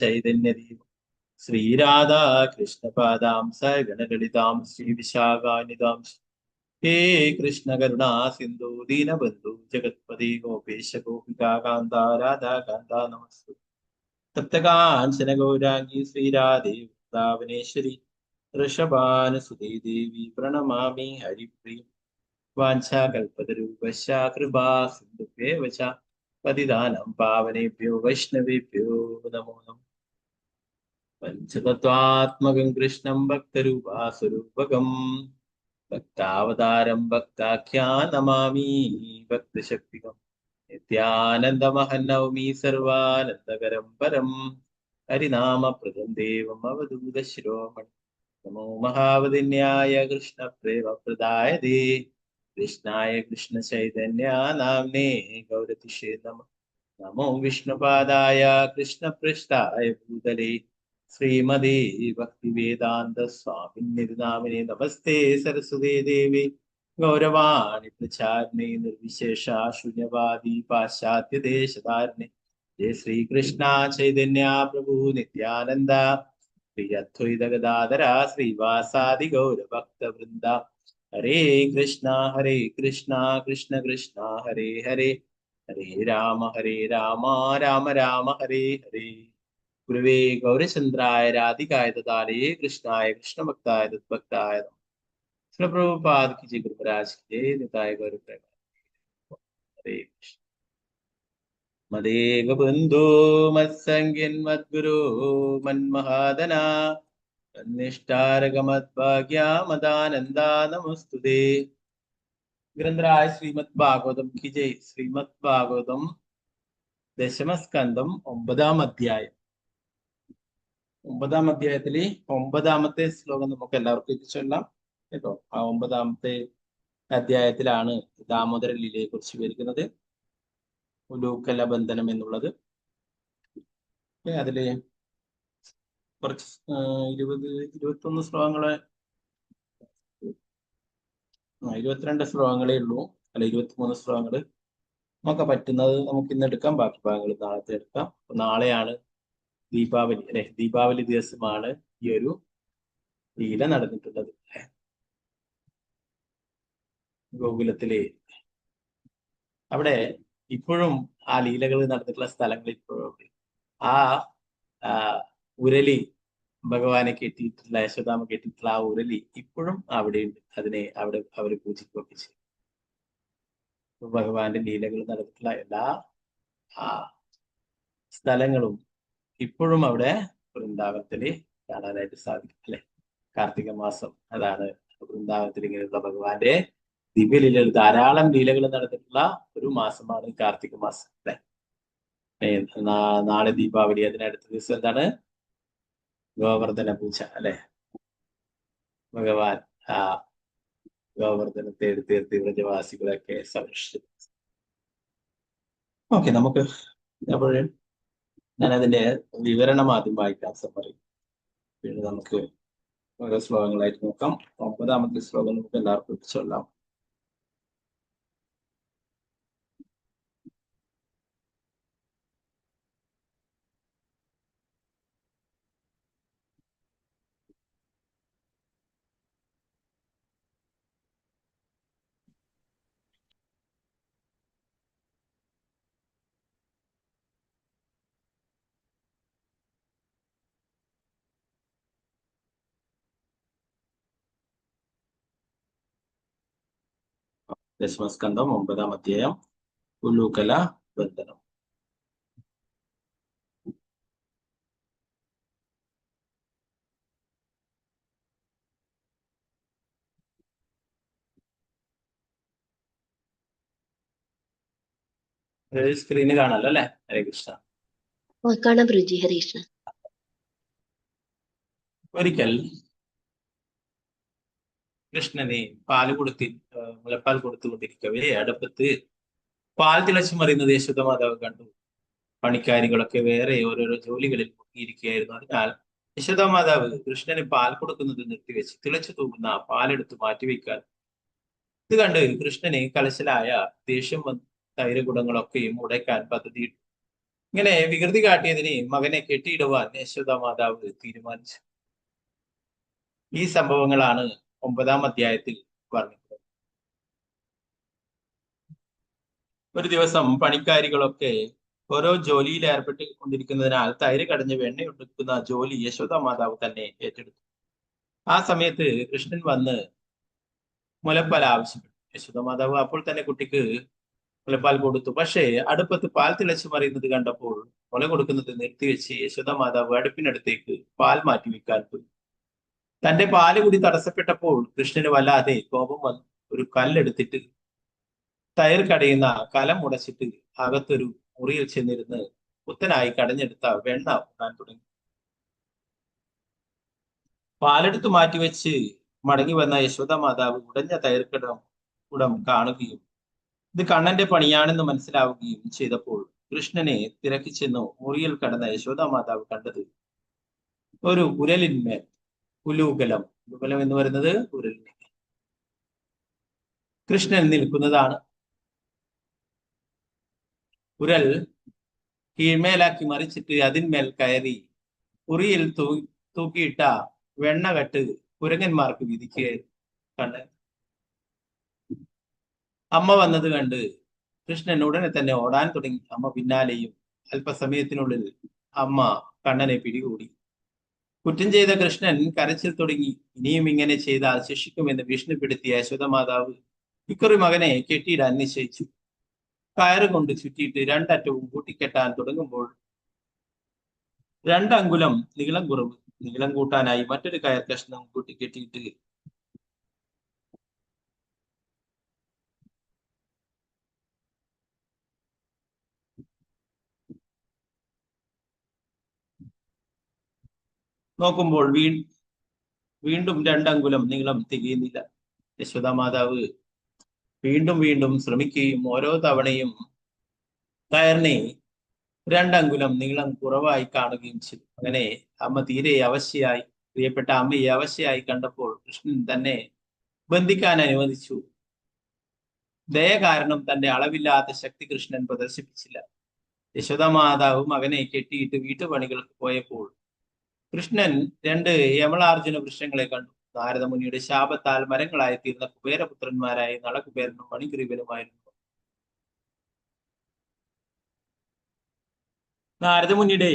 ചൈതന്യദീപം ശ്രീരാധാ കൃഷ്ണപാദാം സഗണലളിതാം ശ്രീവിശാഖാനിതാം ഹേ കൃഷ്ണ കരുണാ സിന്ധു ദീനബന്ധു ജഗത്പതി ഗോപേശ ഗോപികാ കാന്ത രാധാ കാന്ത നമസ്തു തപ്തകാഞ്ചന ഗൗരാംഗി ശ്രീരാധേ വൃന്ദാവനേശ്വരി ഋഷഭാനുസുതേ ദേവി പ്രണമാമി ഹരിപ്രിയ വാഞ്ചാകൽപതരൂപശ്ച കൃപാ സിന്ധുഭ്യേവ ച പതിതാനം പാവനേഭ്യോ വൈഷ്ണവേഭ്യോ നമോ നമഃ പഞ്ചതത്വാത്മകം കൃഷ്ണം ഭക്തരൂപാസ്വരൂപകം ഭക്താവതാരം ഭക്താഖ്യാനമാമി ഭക്തശക്തികം നിത്യാനന്ദമഹം നൗമി സർവാനന്ദകരം പരം ഹരിനാമപ്രദം ദേവം അവധൂത ശിരോമണി നമോ മഹാവതിന്യായ കൃഷ്ണപ്രേമപ്രദായതേ കൃഷ്ണായ കൃഷ്ണചൈതന്യ നാമ്നേ ഗൗരതിഷേ നമഃ നമോ വിഷ്ണുപാദായ കൃഷ്ണപൃഷ്ഠായ ഭൂതലേ ശ്രീമതേ ഭക്തിവേദാന്ത സ്വാമിനിർനാമിനെ നമസ്തേ സരസ്വതേ ദേവി ഗൗരവാണി പ്രചാരിണി നിർവിശേഷ ശൂന്യവാദി പാശ്ചാത്യ ദേശധാരിണി ജയ ശ്രീകൃഷ്ണ ചൈതന്യ പ്രഭു നിത്യാനന്ദ ശ്രീ അദ്വൈത ഗദാധര ശ്രീവാസാദി ഗൗരഭക്തവൃന്ദ ഹരേ കൃഷ്ണ കൃഷ്ണ കൃഷ്ണ ഹരേ ഹരേ ഹരേ രാമ രാമ രാമ ഹരേ ഹരേ ഗുരുവേ ഗൗരചന്ദ്രായ രാധികായ ദദാലേ കൃഷ്ണായ കൃഷ്ണഭക്തായ തദ്ഭക്തായ പ്രഭുപാദ് की जय गुरुराज की जय निताय गौर हरे कृष्ण मदेव बंधु मत्संगिन मद्गुरु मन्महादना तन्निष्ठारगमद्भाग्या मदानंदा नमस्तुते ഗ്രന്ഥരായ ശ്രീമദ് ഭാഗവതം की जय ശ്രീമദ് ഭാഗവതം ദശമസ്കന്ധം 9-ാം അധ്യായം. 9-ാം അധ്യായത്തില് 9-ാമത്തെ ശ്ലോകം നമുക്ക് എല്ലാവർക്കും ചൊല്ലാം കേട്ടോ. ആ 9-ാമത്തെ അധ്യായത്തിലാണ് ദാമോദര ലീലയെ കുറിച്ച് വിവരിക്കുന്നത്, ഉലൂക്കല ബന്ധനം എന്നുള്ളത്. അതില് കുറച്ച് 21 ശ്ലോകങ്ങളെ 22 ശ്ലോകങ്ങളേ ഉള്ളൂ, അല്ല 23 ശ്ലോകങ്ങൾ. നമുക്ക് പറ്റുന്നത് നമുക്ക് ഇന്ന് എടുക്കാം, ബാക്കി ഭാഗങ്ങൾ നാളത്തെ എടുക്കാം. നാളെയാണ് ദീപാവലി അല്ലെ, ദീപാവലി ദിവസമാണ് ഈ ഒരു ലീല നടന്നിട്ടുള്ളത്. ഗോകുലത്തിലെ അവിടെ ഇപ്പോഴും ആ ലീലകൾ നടന്നിട്ടുള്ള സ്ഥലങ്ങൾ ഇപ്പോഴും ആ ഉരലി ഭഗവാനെ കെട്ടിയിട്ടുള്ള, യശോദാമ കെട്ടിയിട്ടുള്ള ആ ഉരലി ഇപ്പോഴും അവിടെയുണ്ട്. അതിനെ അവിടെ അവർ പൂജിക്കുകയൊക്കെ ചെയ്യും. ഭഗവാന്റെ ലീലകൾ നടന്നിട്ടുള്ള എല്ലാ ആ സ്ഥലങ്ങളും ഇപ്പോഴും അവിടെ വൃന്ദാവനത്തില് കാണാനായിട്ട് സാധിക്കും അല്ലെ. കാർത്തിക മാസം അതാണ് വൃന്ദാവനത്തിൽ ഇങ്ങനെയുള്ള ഭഗവാന്റെ ദിവ്യലീലകൾ, ധാരാളം ലീലകൾ നടന്നിട്ടുള്ള ഒരു മാസമാണ് കാർത്തിക മാസം അല്ലെ. നാളെ ദീപാവലി, അതിനടുത്ത ദിവസം എന്താണ് ഗോവർദ്ധന പൂജ അല്ലെ. ഭഗവാൻ ആ ഗോവർദ്ധനത്തെ എടുത്ത് വ്രജവാസികളൊക്കെ സംരക്ഷിച്ചു. ഓക്കെ, നമുക്ക് അപ്പോഴേ ഞാനതിന്റെ വിവരണം ആദ്യം വായിക്കാം, സമ്മറി. പിന്നെ നമുക്ക് ഓരോ ശ്ലോകങ്ങളായിട്ട് നോക്കാം. 9-ാമത്തെ ശ്ലോകം നമുക്ക് എല്ലാവർക്കും ചൊല്ലാം. ദശമസ്കന്ധം 9-ാം അധ്യായം, ഉലൂക്കല ബന്ധനം. സ്ക്രീന് കാണാലോ അല്ലെ. ഹരേ കൃഷ്ണ. കാണാം പ്രഭുജി. ഹരേ കൃഷ്ണ. ഒരിക്കൽ കൃഷ്ണനെ പാല് മുലപ്പാൽ കൊടുത്തുകൊണ്ടിരിക്കവേ അടുപ്പത്ത് പാൽ തിളച്ചു മറിയുന്നത് യശോദമാതാവ് കണ്ടു. പണിക്കാരികളൊക്കെ വേറെ ഓരോരോ ജോലികളിൽ മുങ്ങിയിരിക്കുകയായിരുന്നു. അതിനാൽ യശോദമാതാവ് കൃഷ്ണന് പാൽ കൊടുക്കുന്നത് നിർത്തിവെച്ച് തിളച്ചു തൂകുന്ന പാലെടുത്ത് മാറ്റിവെക്കാൻ ഇത് കണ്ട് കൃഷ്ണന് കലശലായ ദേഷ്യം തൈരകുടങ്ങളൊക്കെയും ഉടയ്ക്കാൻ പദ്ധതിയിട്ടു. ഇങ്ങനെ വികൃതി കാട്ടിയതിന് മകനെ കെട്ടിയിടുവാൻ യശോദ മാതാവ് തീരുമാനിച്ചു. ഈ സംഭവങ്ങളാണ് 9-ാം അധ്യായത്തിൽ പറഞ്ഞിട്ടുള്ളത്. ഒരു ദിവസം പണിക്കാരികളൊക്കെ ഓരോ ജോലിയിൽ ഏർപ്പെട്ട് കൊണ്ടിരിക്കുന്നതിനാൽ തൈര് കടഞ്ഞ് വെണ്ണയൊടുക്കുന്ന ജോലി യശോദ മാതാവ് തന്നെ ഏറ്റെടുത്തു. ആ സമയത്ത് കൃഷ്ണൻ വന്ന് മുലപ്പാൽ ആവശ്യപ്പെട്ടു. യശോദ മാതാവ് അപ്പോൾ തന്നെ കുട്ടിക്ക് മുലപ്പാൽ കൊടുത്തു. പക്ഷേ അടുപ്പത്ത് പാൽ തിളച്ചു മറിയുന്നത് കണ്ടപ്പോൾ മുല കൊടുക്കുന്നത് നിർത്തിവെച്ച് യശോദ മാതാവ് അടുപ്പിനടുത്തേക്ക് പാൽ മാറ്റി വെക്കാൻ പോയി. തന്റെ പാല് കൂടി തടസ്സപ്പെട്ടപ്പോൾ കൃഷ്ണന് വല്ലാതെ കോപം വന്നു. ഒരു കല്ലെടുത്തിട്ട് തൈർ കടയുന്ന കലം ഉടച്ചിട്ട് അകത്തൊരു മുറിയിൽ ചെന്നിരുന്ന് പുത്തനായി കടഞ്ഞെടുത്ത വെണ്ണ ഉണ്ണാൻ തുടങ്ങി. പാലെടുത്ത് മാറ്റിവെച്ച് മടങ്ങി വന്ന യശോദ മാതാവ് ഉടഞ്ഞ തൈർക്കടം കുടം കാണുകയും ഇത് കണ്ണന്റെ പണിയാണെന്ന് മനസ്സിലാവുകയും ചെയ്തപ്പോൾ കൃഷ്ണനെ തിരക്കി ചെന്നു മുറിയിൽ കടന്ന യശോദ മാതാവ് കണ്ടത് ഒരു ഉരലിന്മേൽ ഉലൂകലം, ഉലൂകലം എന്ന് പറയുന്നത് ഉരലിന് കൃഷ്ണൻ നിൽക്കുന്നതാണ്. ഉരൽ കീഴ്മേലാക്കി മറിച്ചിട്ട് അതിന്മേൽ കയറി ഉറിയിൽ തൂക്കിയിട്ട വെണ്ണകെട്ട് കുരങ്ങന്മാർക്ക് വിധിക്കുകയായിരുന്നു. കണ്ട് അമ്മ വന്നത് കണ്ട് കൃഷ്ണൻ ഉടനെ തന്നെ ഓടാൻ തുടങ്ങി. അമ്മ പിന്നാലെയും. അല്പസമയത്തിനുള്ളിൽ അമ്മ കണ്ണനെ പിടികൂടി. കുറ്റം ചെയ്ത കൃഷ്ണൻ കരച്ചിൽ തുടങ്ങി. ഇനിയും ഇങ്ങനെ ചെയ്താൽ ശിക്ഷിക്കുമെന്ന് ഭീഷണിപ്പെടുത്തിയ യശോദമാതാവ് ഇക്കുറി മകനെ കെട്ടിയിടാൻ നിശ്ചയിച്ചു. കയറുകൊണ്ട് ചുറ്റിയിട്ട് രണ്ടറ്റവും കൂട്ടിക്കെട്ടാൻ തുടങ്ങുമ്പോൾ 2 അങ്കുലം നീളം കുറവ്. നീളം കൂട്ടാനായി മറ്റൊരു കയർ കഷ്ണം കൂട്ടിക്കെട്ടിയിട്ട് നോക്കുമ്പോൾ വീണ്ടും 2 അങ്കുലം നീളം തികയുന്നില്ല. യശോദ മാതാവ് വീണ്ടും വീണ്ടും ശ്രമിക്കുകയും ഓരോ തവണയും കയറിനെ 2 അങ്കുലം നീളം കുറവായി കാണുകയും ചെയ്തു. അങ്ങനെ അമ്മ തീരെ അവശയായി. പ്രിയപ്പെട്ട അമ്മയെ അവശയായി കണ്ടപ്പോൾ കൃഷ്ണൻ തന്നെ ബന്ധിക്കാൻ അനുവദിച്ചു. ദയ കാരണം തന്റെ അളവില്ലാത്ത ശക്തി കൃഷ്ണൻ പ്രദർശിപ്പിച്ചില്ല. യശോദ മാതാവ് മകനെ കെട്ടിയിട്ട് വീട്ടുപണികൾക്ക് പോയപ്പോൾ കൃഷ്ണൻ 2 യമളാർജുന വൃക്ഷങ്ങളെ കണ്ടു. നാരദമുനിയുടെ ശാപത്താൽ മരങ്ങളായി തീർന്ന കുബേരപുത്രന്മാരായി നളകുബേരനും മണിഗ്രീവനുമായിരുന്നു. നാരദമുനിയുടെ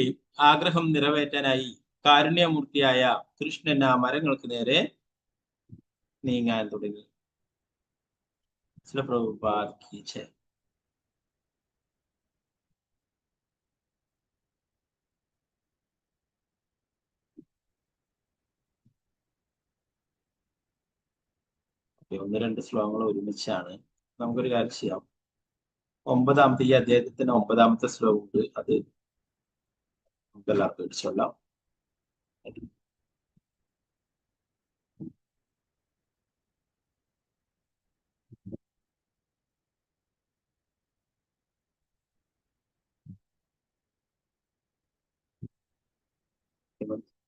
ആഗ്രഹം നിറവേറ്റാനായി കാരുണ്യമൂർത്തിയായ കൃഷ്ണൻ ആ മരങ്ങൾക്ക് നേരെ നീങ്ങാൻ തുടങ്ങി. പ്രഭുപാദ് കീ ജയ്. ഒന്ന് രണ്ട് ശ്ലോകങ്ങൾ ഒരുമിച്ചാണ്. നമുക്കൊരു കാര്യം ചെയ്യാം. 9-ാമത്തെ ഈ അധ്യായത്തിന് 9-ാമത്തെ ശ്ലോകമുണ്ട്. അത് നമുക്ക് എല്ലാവർക്കും പഠിച്ചോളാം.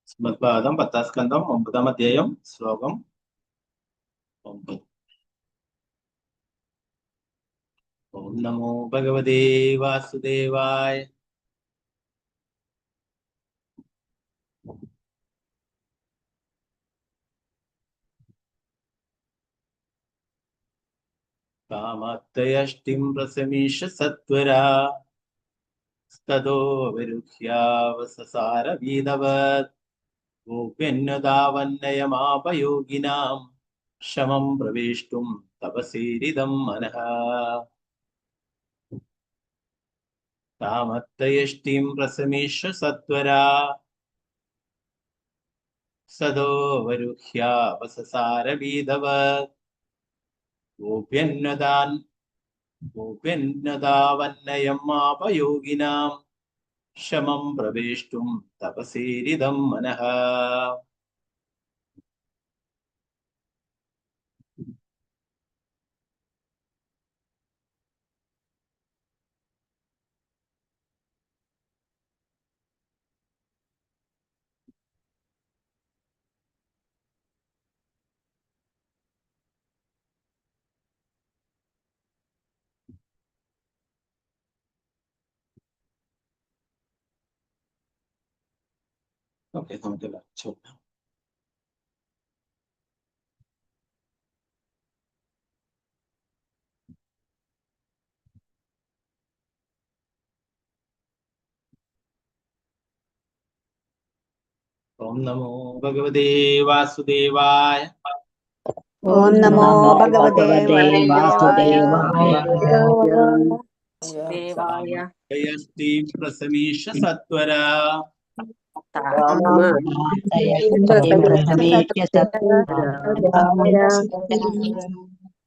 ശ്രീമദ്ഭാഗവതം 10-ാം സ്കന്ധം 9-ാം അധ്യായം ശ്ലോകം 9. ഓം നമോ ഭഗവതേ വാസുദേവായ. കാമത്തയഷ്ടിം പ്രസമീഷ സത്വരാ തതോ വിരുഹ്യാവസസാര വീതവത് ഗോപ്യന്യതാവന്നയമാപയോഗിനാം ശമം പ്രവേഷ്ടും തപസീരിതം മനഃ. കാമത്തയഷ്ടിം പ്രസമീഷ സത്വരാ സദോ വരുഹ്യാവസസാര വീതവത് ഗോപ്യന്യതാവന്നയമാപയോഗിനാം ശമം പ്രവേഷ്ടും തപസീരിതം മനഃ. ഓക്കെ, നമുക്കെല്ലാം ചോദിക്കാം. ഓം നമോ ഭഗവതേ വാസുദേവായ. ഓം നമോ ഭഗവതേ വാസുദേവായ. പ്രസമീഷ സത്വര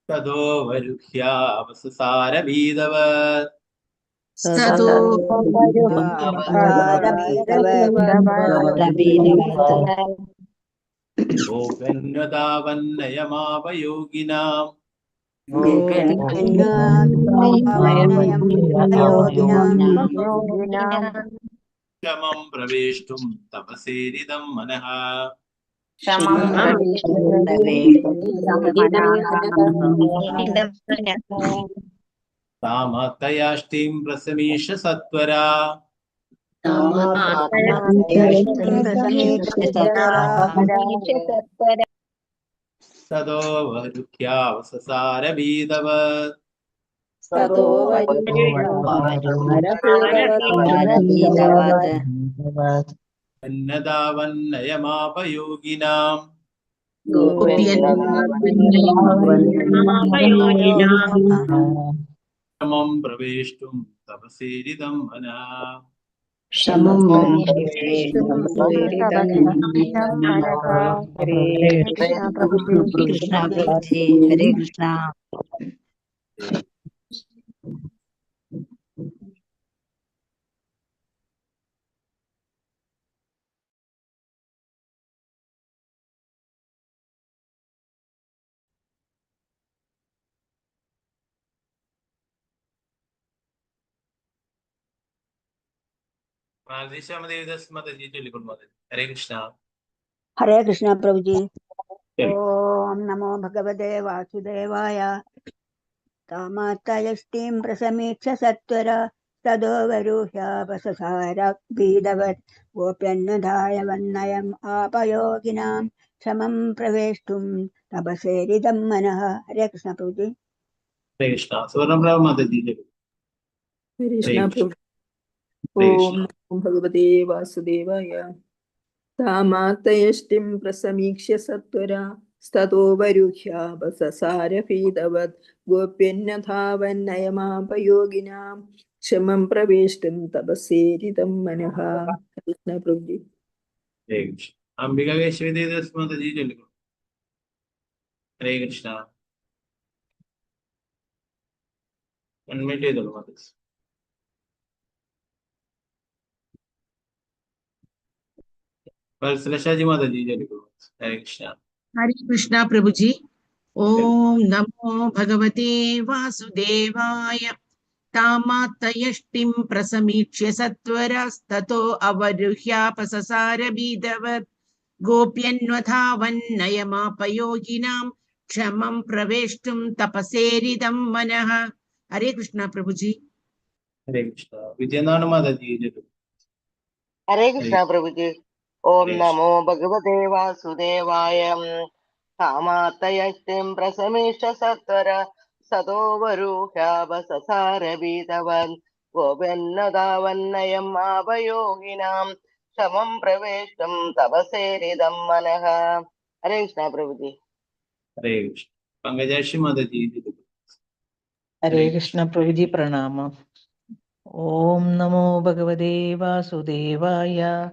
തതോ വരുഹ്യാവസസാര ഭീതവ ഗോപന്വതാവന്നയമാപയോഗിനാം ക്ഷമം പ്രവേഷ്ടും തപസേരിതം മനഃ താമത്തയാഷ്ടിം പ്രസമീഷ സത്വരാ തതോ വരുഹ്യാവസസാര ഭീതവ അന്നദാവന്നയമാപയോഗിനാം ക്ഷമം പ്രവേഷ്ടും തപസേരിതം മനഃ കൃഷ്ണ പ്രഭുജി, ഹരേ കൃഷ്ണ. ഹരേ കൃഷ്ണ. ഹരേ കൃഷ്ണ പ്രഭുജി. ഓം നമോ ഭഗവതേ വാസുദേവായ. കാമാത്തയഷ്ടിം പ്രസമീക്ഷ സത്വര തദോ വരൂഹ്യാപസസാര ഭീതവത് ഗോപ്യന്നധായ വന്നയം ആപയോഗിനാം ക്ഷമം പ്രവേഷ്ടും തപസേരിതം മനഃ. ഹരേ കൃഷ്ണ പ്രഭുജി. ഹരേ കൃഷ്ണ. സുവർണപ്രഭ മാതാജി. ഹരേ കൃഷ്ണ പ്രഭു. ഓം നമോ ഭഗവതേ വാസുദേവായ. താമാത്തയഷ്ടിം പ്രസമീക്ഷ്യ സത്വര സ്തതോ വരുഹ്യാപസസാര ഭീതവത് ഗോപ്യന്നധാവന്നയമാപയോഗിനാം ക്ഷമം പ്രവേഷ്ടും തപസേരിതം മനഃ. കൃഷ്ണ പ്രഭുജി. ഹരേ കൃഷ്ണ. അംബിക കേശവദേവദാസ് മാതാജി ചൊല്ലിക്കോ. ഹരേ കൃഷ്ണ. അൺമ്യൂട്ട് ചെയ്തോളൂ മാതാജി. വത്സലശാജി മാതാജി ചൊല്ലിക്കോ. ഹരേ കൃഷ്ണ. ഹരേ കൃഷ്ണ പ്രഭുജി. ഓം നമോ ഭഗവതേ വാസുദേവായ. താമാത്തയഷ്ടിം പ്രസമീക്ഷ്യ സത്വരസ്തതോ അവരുഹ്യാപസസാര ഭീതവത് ഗോപ്യന്വധാവന്നയമാപയോഗിനാം ക്ഷമം പ്രവേഷ്ടും തപസേരിതം മനഃ. ഹരേ കൃഷ്ണ പ്രഭുജി. ഹരേ കൃഷ്ണ. വിജയനാണ് മാതാജി ചൊല്ലിക്കോ. ഹരേ കൃഷ്ണ പ്രഭുജി. ഓം നമോ ഭഗവതേ വാസുദേവായ. കാമാത്തയഷ്ടിം പ്രസമീക്ഷ സത്വര സതോ വരൂഹ്യാപസസാര ഭീതവൻ ഗോപന്നദാവന്നയം ആപയോഗിനാം ക്ഷമം പ്രവേഷ്ടും തപസേരിതം മനഃ. ഹരേ കൃഷ്ണ പ്രഭുജി. ഹരേ കൃഷ്ണ. പങ്കജാക്ഷി മാതാജി ചൊല്ലിക്കോ. ഹരേ കൃഷ്ണ പ്രഭുജി, പ്രണാമം. ഓം നമോ ഭഗവതേ വാസുദേവായ.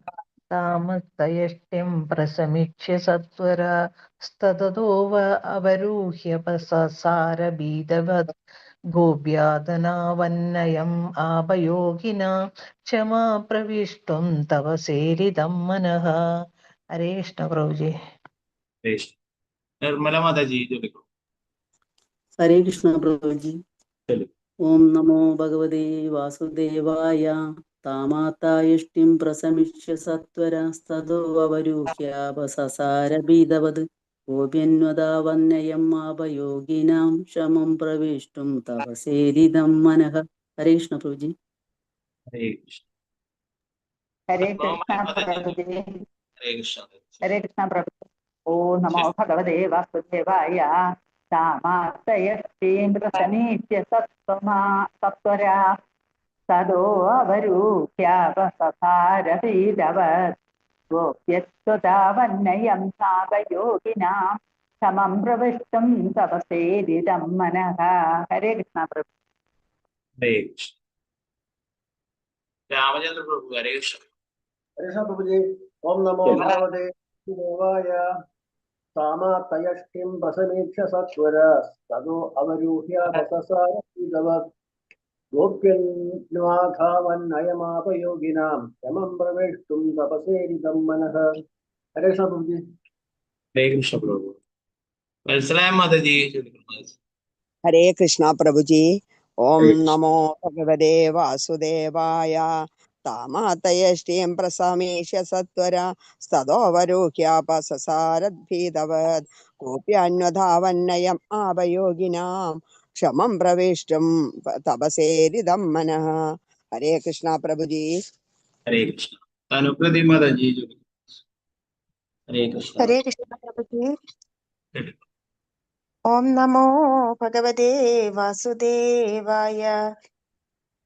താമത്തയഷ്ടിം പ്രസമീക്ഷ്യ സത്വര സ്തതോ അവരൂഹ്യപസസാര ഭീതവത് ഗോപ്യാദനാവന്നയം ആപയോഗിനാ ക്ഷമാ പ്രവിഷ്ടും തപസേരിതം മനഃ. ഹരേ കൃഷ്ണ പ്രഭുജി. ഹരേ കൃഷ്ണ. നിർമ്മല മാതാജി ചൊല്ലിക്കോ. ഹരേ കൃഷ്ണ പ്രഭുജി. ഓം നമോ ഭഗവതേ വാസുദേവായ. താമാത്തായഷ്ടിം പ്രസമിഷ്യ സത്വരസ്തതോ അവരൂഹ്യാപസസാര ഭീതവത് ഗോപ്യന്വതാവന്നയം ആപയോഗിനാം ക്ഷമം പ്രവേഷ്ടും തപസേരിതം മനഃ. ഹരേ കൃഷ്ണ പ്രഭുജി. ഹരേ കൃഷ്ണ. ഹരേ കൃഷ്ണ പ്രഭുജി. ഹരേ കൃഷ്ണ. ഹരേ കൃഷ്ണ പ്രഭു. ഓം നമോ ഭഗവതേ വാസുദേവായ. താമാർത്തയീന്ദ്രസമീച്യ സത്വരാ തദോ അവരൂപ്യാപസസാരഭീതവത് ഗോപ്യസ്വതാവന്നയം നാഗയോഗിനാം സമം പ്രവിഷ്ടം തപസേരിതം മനഃ. ഹരേ കൃഷ്ണ പ്രഭു. ഹരേ കൃഷ്ണ. രാമചന്ദ്ര പ്രഭു ഹരേ കൃഷ്ണ. हरेश प्रभु जी। ओम नमो भगवते वासुदेवाय। तामातयष्टिं प्रसमीक्ष्य सत्वरस्ततो अवरूह्य वससारभीतवत् गोप्यन्वाघावन्नयमापयोगिनां शमं प्रवेष्टुं तपसेरितं मनः। हरेश प्रभु जी। ഹരേ കൃഷ്ണ പ്രഭു. വത്സലായ മാതാജി ചൊല്ലിക്കൊള്ളുക. ഹരേ കൃഷ്ണ പ്രഭുജി. ഓം നമോ ഭഗവതേ വാസുദേവായ. താമാതയഷ്ടിം പ്രസമീക്ഷ്യ സത്വര സ്തതോവരൂഹ്യാപസസാരദ്ഭീതവത് കോപ്യാന്വധാവന്നയം ആപയോഗിനാം ക്ഷമം പ്രവേഷ്ടും തപസേരിതം മനഃ. ഹരേ കൃഷ്ണ പ്രഭുജി. ഹരേ കൃഷ്ണ. അനുപ്രതി മാതാജി ചൊല്ലിക്കൊള്ളുക. ഹരേ കൃഷ്ണ. ഹരേ കൃഷ്ണ പ്രഭുജി. ഓം നമോ ഭഗവതേ വാസുദേവായ.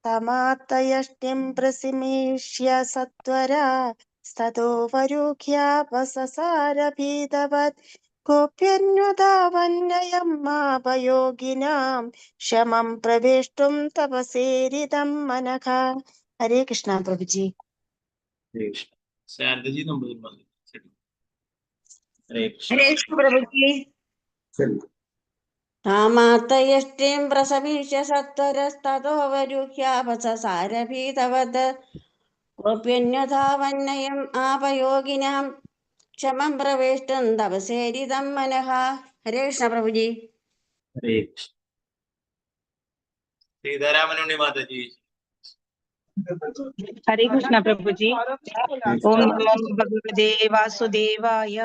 തമാത്തയഷ്ടിം പ്രസിമീക്ഷ്യ സത്വരാ സ്തതോ വരൂഹ്യാപസസാരഭീതവത് ഗോപ്യന്വധാവന്നയം മാപയോഗിനാം ശമം പ്രവേഷ്ടും തപസേരിതം മനഃ. ഹരേ കൃഷ്ണ പ്രഭുജി. ഹരേ കൃഷ്ണ. ശാരദജി നമ്പൂതിരി മാതാജി. ഹരേ കൃഷ്ണ. ഹരേ കൃഷ്ണ പ്രഭുജി. കാമാത്തയഷ്ടിം പ്രസമീക്ഷ്യ സത്വരസ്തതോ വരൂഹ്യാപസസാരഭീതവത് ഗോപ്യന്യധാവന്നയം ആപയോഗിനാം ക്ഷമം പ്രവേഷ്ടും തപസേരിതം മനഃ. ഹരേ കൃഷ്ണ പ്രഭുജി. ഹരേ കൃഷ്ണ. സീതാരാമനുണ്ണി മാതാജി. ഹരേ കൃഷ്ണ പ്രഭുജി. ഓം നമോ ഭഗവതേ വാസുദേവായ.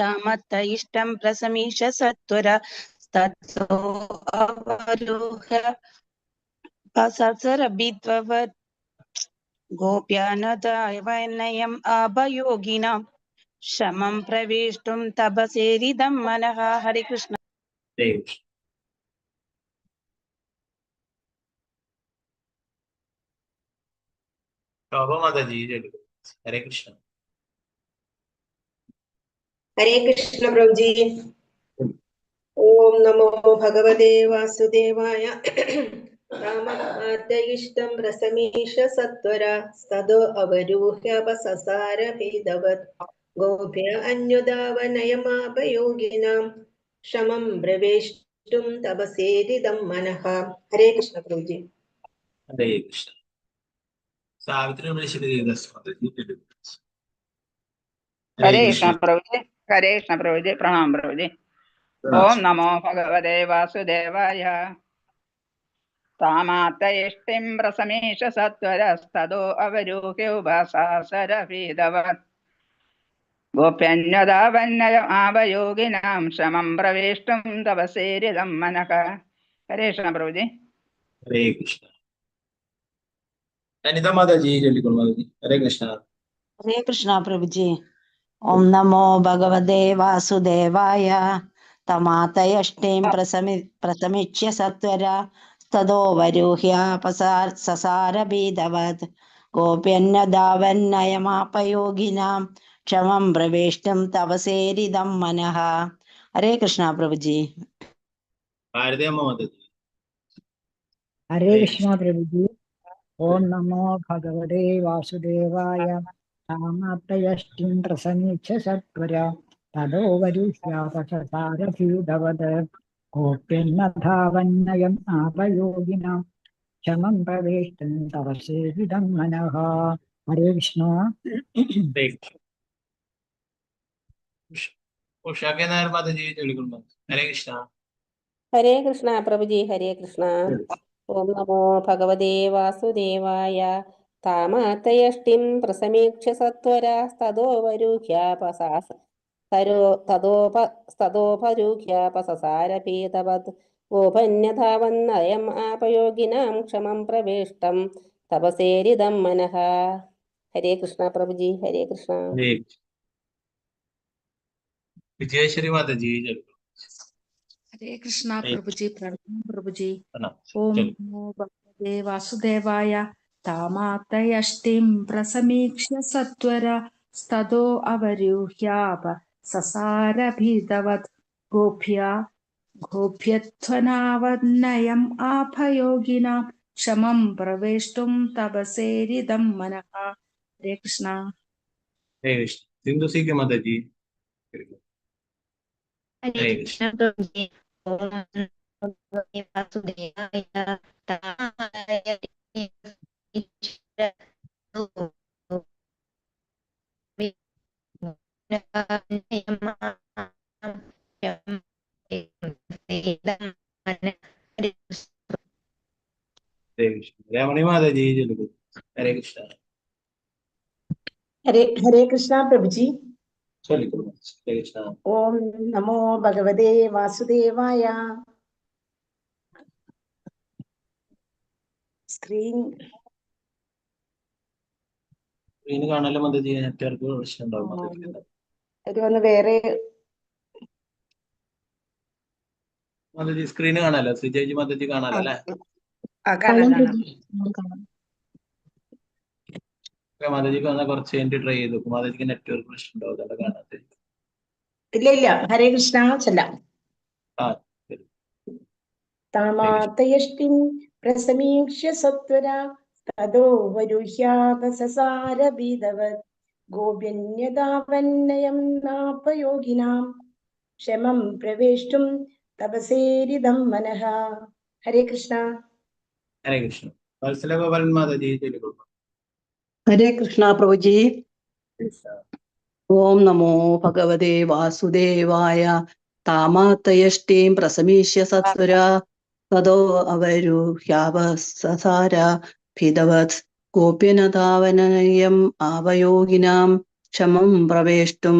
താമത്തയിഷ്ടം പ്രസമീക്ഷ്യ സത്വര തതോ അവരൂഹ്യ പസസരഭീതവത് ഗോപ്യാനധാവന്നയം ആപയോഗിനാം ശമം പ്രവേഷ്ടും തപസേരിതം മനഃ. ഹരേ കൃഷ്ണ. ഹരേ കൃഷ്ണ. ശോഭ മാതാജി ചൊല്ലിക്കൊള്ളുക. ഹരേ കൃഷ്ണ. ഹരേ കൃഷ്ണ പ്രഭുജി. ഓം നമോ ഭഗവതേ വാസുദേവായ. കാമാത്തയിഷ്ടം പ്രസമീക്ഷ്യ സത്വര സ്തതോ അവരൂഹ്യപസസാരഭീതവത് ഗോപ്യ അന്യുധാവനയമാപയോഗിനാം ക്ഷമം പ്രവേഷ്ടും തപസേരിതം മനഃ. ഹരേ കൃഷ്ണ പ്രഭുജി. ഹരേ കൃഷ്ണ. സാവിത്രി മാതാജി ചൊല്ലിക്കൊള്ളുക. ഹരേ കൃഷ്ണ പ്രഭുജി. ഹരേ കൃഷ്ണ പ്രഭുജി. പ്രണാം പ്രഭുജി. ഓം നമോ ഭഗവതേ വാസുദേവായ. താമാത്തയിഷ്ടിം പ്രസമീക്ഷ്യ സത്വരസ്തതോ അവരൂഹ്യോപസസാരഭീതവത് ഗോപ്യന്വധാവന്നയം ആപയോഗിനാം ശമം പ്രവേഷ്ടും തപസേരിതം മനഃ. ഹരേ കൃഷ്ണ പ്രഭുജി. ഹരേ കൃഷ്ണ. അനിത മാതാജി ചൊല്ലിക്കൊള്ളുക മാതാജി. ഹരേ കൃഷ്ണ. ഹരേ കൃഷ്ണ പ്രഭുജി. ഓം നമോ ഭഗവതേ വാസുദേവായ. തമാതയഷ്ടിം പ്രസമീക്ഷ്യ സത്വരാ തതോ വരൂഹ്യാപസസാരഭീതവത് ഗോപ്യന്വധാവന്നയമാപയോഗിനാം ക്ഷമം പ്രവേഷ്ടും തപസേരിതം മനഃ. ഹരേ കൃഷ്ണ പ്രഭുജി. ഭാരതീയമ്മ മാതാജി. ഹരേ കൃഷ്ണ പ്രഭുജി. ഓം നമോ ഭഗവതേ വാസുദേവായ. താമാത്തയഷ്ടിം പ്രസമീക്ഷ്യ സത്വര തതോ വരൂഹ്യാപസസാരഭീതവത് ഗോപ്യന്വധാവന്നയം ആപയോഗിനാം ക്ഷമം പ്രവേഷ്ടും തപസേരിതം മനഃ. ഹരേ കൃഷ്ണ. ഉഷാ കെ നായർ മാതാജി ചൊല്ലിക്കൊള്ളുക. ഹരേ കൃഷ്ണ. ഹരേ കൃഷ്ണ പ്രഭുജി. ഹരേ കൃഷ്ണ. ഓം നമോ ഭഗവതേ വാസുദേവായ. താമാത്തയഷ്ടിം പ്രസമീക്ഷ്യ സത്വരാ സ്തതോ വരൂഹ്യാപസസാരഭീതവത് ഗോപന്യധാവന്നയം ആപയോഗിനാം ക്ഷമം പ്രവേഷ്ടം തപസേരിതം മനഃ. ഹരേ കൃഷ്ണ പ്രഭുജി, ഹരേ കൃഷ്ണ. ഹരേ വിജയശ്രീ മാതാജി ചൊല്ലു. ഹരേ കൃഷ്ണ ഹരേ പ്രഭുജി, പ്രണാം പ്രഭുജി. പ്രണാം. ഓം ചൊല്ലു. നമോ ഭഗവതേ വാസുദേവായ. താമാതയഷ്ടിം പ്രസമീക്ഷ്യ സത്വര സ്തതോ അവരൂഹ്യാപ സസാരഭീതവത് ഗോഭ്യധ്വനാവന്നയം ആഭയോഗിനാം ക്ഷമം പ്രവേഷ്ടും തപസേരിതം മനഃ. ഹരേ കൃഷ്ണ. ഹരേ കൃഷ്ണ. Sindhu C K Mataji. ഹരേ ഹരേ കൃഷ്ണ കൃഷ്ണ. പ്രഭുജി. ഓം ഭഗവതേ വാസുദേവായ. ഹരേ കൃഷ്ണ. രമണി മാതാജി ചൊല്ലു. ഹരേ കൃഷ്ണ. ഹരേ കൃഷ്ണ പ്രഭുജി. ചൊല്ലിക്കൊള്ളു. ഹരേ കൃഷ്ണ. ഓം നമോ ഭഗവതേ വാസുദേവായ. സ്ക്രീൻ സ്ക്രീന് കാണാലോ മാതാജി, നെറ്റ്വർക്ക് പ്രശ്നം ഉണ്ടാവും മാതാജി. ഒന്ന് വേറെ മാതാജി സ്ക്രീന് കാണാലോ, ശ്രീജയജി മാതാജി കാണാലോ അല്ലെ? കാണാം കാണാം. മാതാജിക്ക് വന്നാൽ കുറച്ച് കഴിഞ്ഞിട്ട് ട്രൈ ചെയ്തു. മാതാജിക്ക് നെറ്റ്വർക്ക് പ്രശ്നം ഉണ്ടാവും, അതല്ല കാണാതെ. ഇല്ല ഇല്ല, ഹരേ കൃഷ്ണ ചെല്ലാം. ആ ശരി. താമാതയഷ്ടിം പ്രസമീക്ഷ്യ സത്വര തതോ വരുഹ്യാപസസാരഭീതവത് ഗോപ്യന്യതാവന്നയം നാപയോഗിനാം ക്ഷമം പ്രവേഷ്ടും തപസേരിതം മനഃ. ഹരേ കൃഷ്ണ. ഹരേ കൃഷ്ണ. വത്സല ഗോപാലൻ മാതാജി ചൊല്ലിക്കൊള്ളു. ഹരേ കൃഷ്ണ പ്രഭുജി. ഓം നമോ ഭഗവതേ വാസുദേവായ. താമാതയഷ്ടിം പ്രസമീഷ്യ സത്വര തതോ അവരുഹ്യാവസസാര ഭീതവത് ഗോപ്യനതാവനയം ആവയോഗിനാം ക്ഷമം പ്രവേഷ്ടും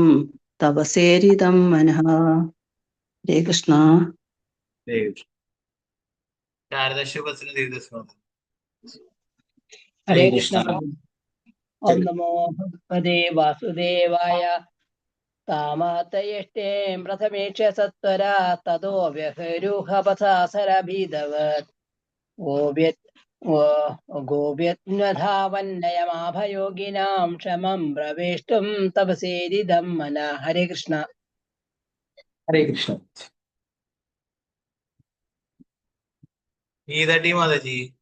തപസേരിതം മനഃ. ഹരേ കൃഷ്ണ. ഹരേ കൃഷ്ണ. ശാരദാശു ബസ്സിന് ദീർഘസ്വാമി. ഹരേ കൃഷ്ണ. ഓം നമോ ഭഗവതേ വാസുദേവായ. താമാതയഷ്ടിം പ്രസമീക്ഷ്യ സത്വര തതോ വ്യഹരൂഹപസാസരഭീതവത് ഗോപ്യന്വധാവന്നയമാഭയോഗിനാം ക്ഷമം പ്രവേഷ്ടും തപസേരിതം മനഃ. ഹരേ കൃഷ്ണ. ഹരേ കൃഷ്ണ. ഗീതടി മാതാജി.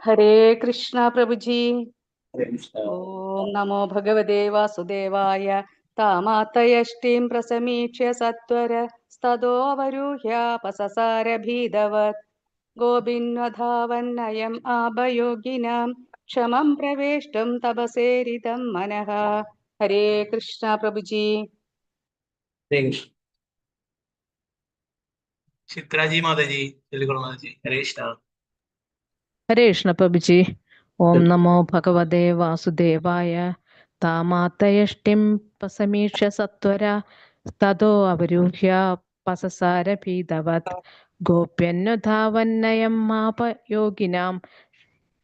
ഹരേ കൃഷ്ണ പ്രഭുജി. ഹരേ കൃഷ്ണ. ഓം നമോ ഭഗവതേ വാസുദേവായ. താമാതയഷ്ടിം പ്രസമീക്ഷ്യ സത്വര സ്തതോ അവരൂഹ്യാപസസാരഭീതവത് ഗോപിന്വധാവന്നയം ആഭയോഗിനാം ക്ഷമം പ്രവേഷ്ടും തപസേരിതം മനഃ. ഹരേ കൃഷ്ണ പ്രഭുജി. ഹരേ കൃഷ്ണ. ചിത്രാജി മാതാജി ചൊല്ലിക്കൊള്ളു മാതാജി. ഹരേ കൃഷ്ണ. ഹരേ കൃഷ്ണ പ്രഭുജി. ഓം നമോ ഭഗവതേ വാസുദേവായ. താമാതയഷ്ടിം പ്രസമീക്ഷ്യ സത്വര തതോ അവരൂഹ്യ പസസാരഭീതവത് ഗോപ്യന്വധാവന്നയം മാപയോഗിനാം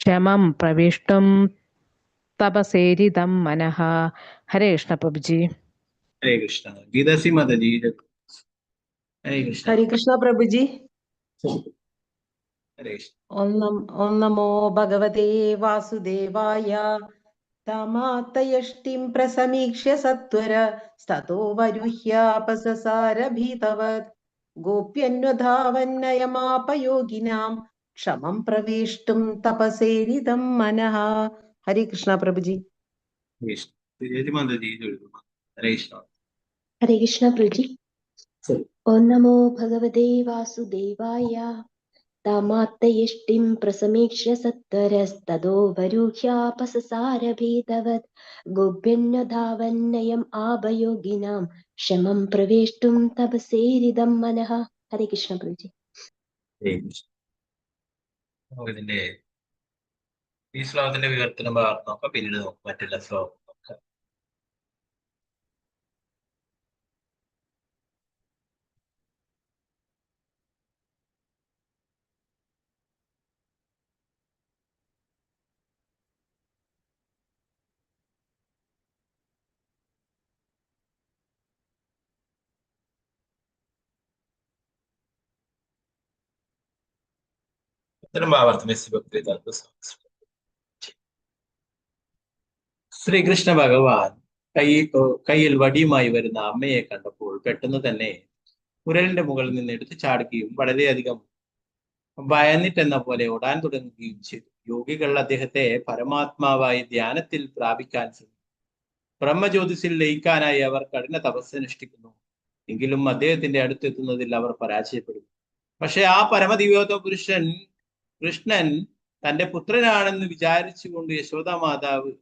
ക്ഷമം പ്രവിഷ്ടം തപസേരിതം മനഃ. ഹരേ കൃഷ്ണ പ്രഭുജി. ഹരേ കൃഷ്ണ. ഗീതാസി മാതാജി. ഹരേ കൃഷ്ണ. ഹരേ കൃഷ്ണ പ്രഭുജി. ഹരേ കൃഷ്ണ. ഓം നമോ ഭഗവതേ വാസുദേവായ. താമാതയഷ്ടിം പ്രസമീക്ഷ്യ സത്വര സ്തതോ വരുഹ്യാപസസാരഭീതവത് ഗോപ്യന്വധാവന്നയമാപയോഗിനാം ക്ഷമം പ്രവേഷ്ടും തപസേരിതം മനഃ. ഹരേ കൃഷ്ണ പ്രഭുജി. ഹരേ കൃഷ്ണ. ശ്രീജയജി മാതാജി ചൊല്ലിക്കൊള്ളു. ഹരേ കൃഷ്ണ. ഹരേ കൃഷ്ണ പ്രഭുജി. ഓം നമോ ഭഗവതേ വാസുദേവായ. താമാതയഷ്ടിം പ്രസമീക്ഷ്യ സത്വരസ്തതോ വരൂഹ്യാപസസാരഭീതവത് ഗോപ്യന്വധാവന്നയം ആഭയോഗിനാം ക്ഷമം പ്രവേഷ്ടും തപസേരിതം മനഃ. ഹരേ കൃഷ്ണ പ്രഭുജി. ഹരേ കൃഷ്ണ. നമുക്കിതിന്റെ ഈ ശ്ലോകത്തിന്റെ വിവർത്തനം ഭാഗം നോക്കാം, പിന്നീട് നോക്കാം മറ്റുള്ള ശ്ലോകം നോക്കാം. ശ്രീകൃഷ്ണ ഭഗവാൻ കയ്യിൽ വടിയുമായി വരുന്ന അമ്മയെ കണ്ടപ്പോൾ പെട്ടെന്ന് തന്നെ കുരലിന്റെ മുകളിൽ നിന്ന് എടുത്തു ചാടുകയും വളരെയധികം ഭയന്നിട്ടെന്ന പോലെ ഓടാൻ തുടങ്ങുകയും ചെയ്തു. യോഗികൾ അദ്ദേഹത്തെ പരമാത്മാവായി ധ്യാനത്തിൽ പ്രാപിക്കാൻ ശ്രമിച്ചു. ബ്രഹ്മജ്യോതിസിൽ ലയിക്കാനായി അവർ കഠിന തപസ്സനുഷ്ഠിക്കുന്നു. എങ്കിലും അദ്ദേഹത്തിന്റെ അടുത്തെത്തുന്നതിൽ അവർ പരാജയപ്പെടുന്നു. പക്ഷെ ആ പരമദിവ്യോത്ത പുരുഷൻ കൃഷ്ണൻ തന്റെ പുത്രനാണെന്ന് വിചാരിച്ചുകൊണ്ട് യശോദാമാതാവ്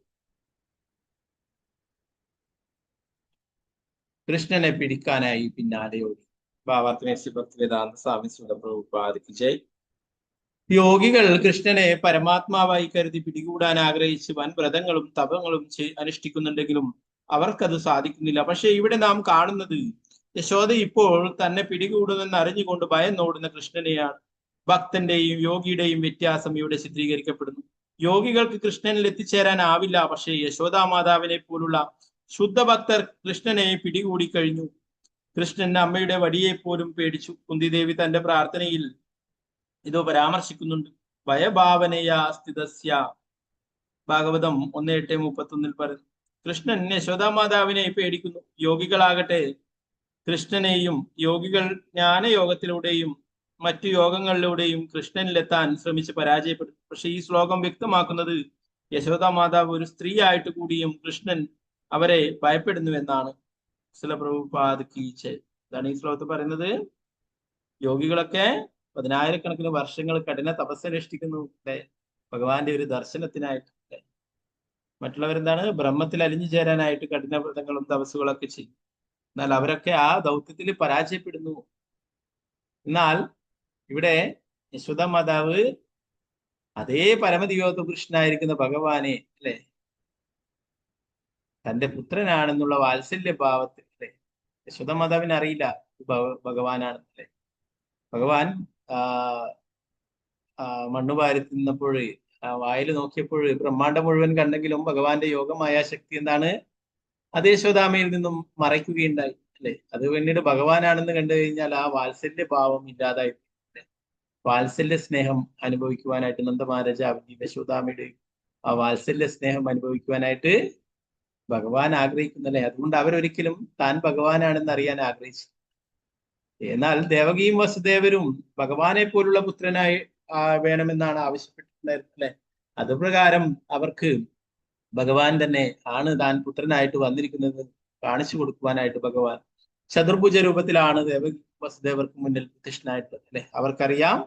കൃഷ്ണനെ പിടിക്കാനായി പിന്നാലെ ഓടി. ഭാവാത്മേസിഭക്തിവേദാന്ത സ്വാമി പ്രഭുപാദിക്ക് ജയ്. യോഗികൾ കൃഷ്ണനെ പരമാത്മാവായി കരുതി പിടികൂടാൻ ആഗ്രഹിച്ച് വൻ വ്രതങ്ങളും തപങ്ങളും അനുഷ്ഠിക്കുന്നുണ്ടെങ്കിലും അവർക്കത് സാധിക്കുന്നില്ല. പക്ഷെ ഇവിടെ നാം കാണുന്നത് യശോദ ഇപ്പോൾ തന്നെ പിടികൂടുമെന്ന് അറിഞ്ഞുകൊണ്ട് ഭയന്നോടുന്ന കൃഷ്ണനെയാണ്. ഭക്തന്റെയും യോഗിയുടെയും വ്യത്യാസം ഇവിടെ ചിത്രീകരിക്കപ്പെടുന്നു. യോഗികൾക്ക് കൃഷ്ണനിൽ എത്തിച്ചേരാനാവില്ല. പക്ഷേ യശോദാമാതാവിനെ പോലുള്ള ശുദ്ധഭക്തർ കൃഷ്ണനെ പിടികൂടി കഴിഞ്ഞു. കൃഷ്ണൻ അമ്മയുടെ വടിയെ പോലും പേടിച്ചു. കുന്തിദേവി തന്റെ പ്രാർത്ഥനയിൽ ഇത് പരാമർശിക്കുന്നുണ്ട്. ഭയഭാവനയാ സ്ഥിതസ്യ, ഭാഗവതം 1:8-31 പറയുന്നു. കൃഷ്ണൻ യശോദാമാതാവിനെ പേടിക്കുന്നു. യോഗികളാകട്ടെ കൃഷ്ണനെയും, യോഗികൾ ജ്ഞാനയോഗത്തിലൂടെയും മറ്റു യോഗങ്ങളിലൂടെയും കൃഷ്ണനിലെത്താൻ ശ്രമിച്ച് പരാജയപ്പെടും. പക്ഷെ ഈ ശ്ലോകം വ്യക്തമാക്കുന്നത് യശോദാമാതാവ് ഒരു സ്ത്രീ ആയിട്ട് കൂടിയും കൃഷ്ണൻ അവരെ ഭയപ്പെടുന്നുവെന്നാണ്. ശ്രീല പ്രഭുപാദ് കീ ജയ്. ഇതാണ് ഈ ശ്ലോകത്ത് പറയുന്നത്. യോഗികളൊക്കെ 10,000-കണക്കിന് വർഷങ്ങൾ കഠിന തപസ്സനുഷ്ഠിക്കുന്നു ഭഗവാന്റെ ഒരു ദർശനത്തിനായിട്ട്. മറ്റുള്ളവരെന്താണ് ബ്രഹ്മത്തിൽ അലിഞ്ഞു ചേരാനായിട്ട് കഠിന വ്രതങ്ങളും തപസ്സുകളൊക്കെ ചെയ്യും. എന്നാൽ അവരൊക്കെ ആ ദൗത്യത്തിൽ പരാജയപ്പെടുന്നു. എന്നാൽ ഇവിടെ യശോദ മാതാവ് അതേ പരമദിവ്യോത്ത പുരുഷനായിരിക്കുന്ന ഭഗവാനെ അല്ലെ തന്റെ പുത്രനാണെന്നുള്ള വാത്സല്യ ഭാവത്തിൽ അല്ലെ യശോദ മാതാവിന് അറിയില്ല ഭഗവാനാണെന്നല്ലേ. ഭഗവാൻ മണ്ണുവാരി തിന്നപ്പോൾ വായിൽ നോക്കിയപ്പോൾ ബ്രഹ്മാണ്ടം മുഴുവൻ കണ്ടെങ്കിലും ഭഗവാന്റെ യോഗമായ ശക്തി എന്താണ് അത് യശോദാമയിൽ നിന്നും മറയ്ക്കുകയുണ്ടായി അല്ലെ. അത് പിന്നീട് ഭഗവാനാണെന്ന് കണ്ടു കഴിഞ്ഞാൽ ആ വാത്സല്യ ഭാവം ഇല്ലാതായി. വാത്സല്യ സ്നേഹം അനുഭവിക്കുവാനായിട്ട് നന്ദമഹാരാജാവിന്റെ യശോദാമയുടെ ആ വാത്സല്യ സ്നേഹം അനുഭവിക്കുവാനായിട്ട് ഭഗവാൻ ആഗ്രഹിക്കുന്നല്ലേ. അതുകൊണ്ട് അവരൊരിക്കലും താൻ ഭഗവാനാണെന്ന് അറിയാൻ ആഗ്രഹിച്ചു. എന്നാൽ ദേവകിയും വസുദേവരും ഭഗവാനെ പോലുള്ള പുത്രനായി വേണമെന്നാണ് ആവശ്യപ്പെട്ടിട്ടുണ്ടായിരുന്നത് അല്ലെ. അതുപ്രകാരം അവർക്ക് ഭഗവാൻ തന്നെ ആണ് താൻ പുത്രനായിട്ട് വന്നിരിക്കുന്നത് കാണിച്ചു കൊടുക്കുവാനായിട്ട് ഭഗവാൻ ചതുർഭുജ രൂപത്തിലാണ് ദേവകി വസുദേവർക്ക് മുന്നിൽ പ്രതിഷ്ഠനായിട്ടുള്ളത് അല്ലെ. അവർക്കറിയാം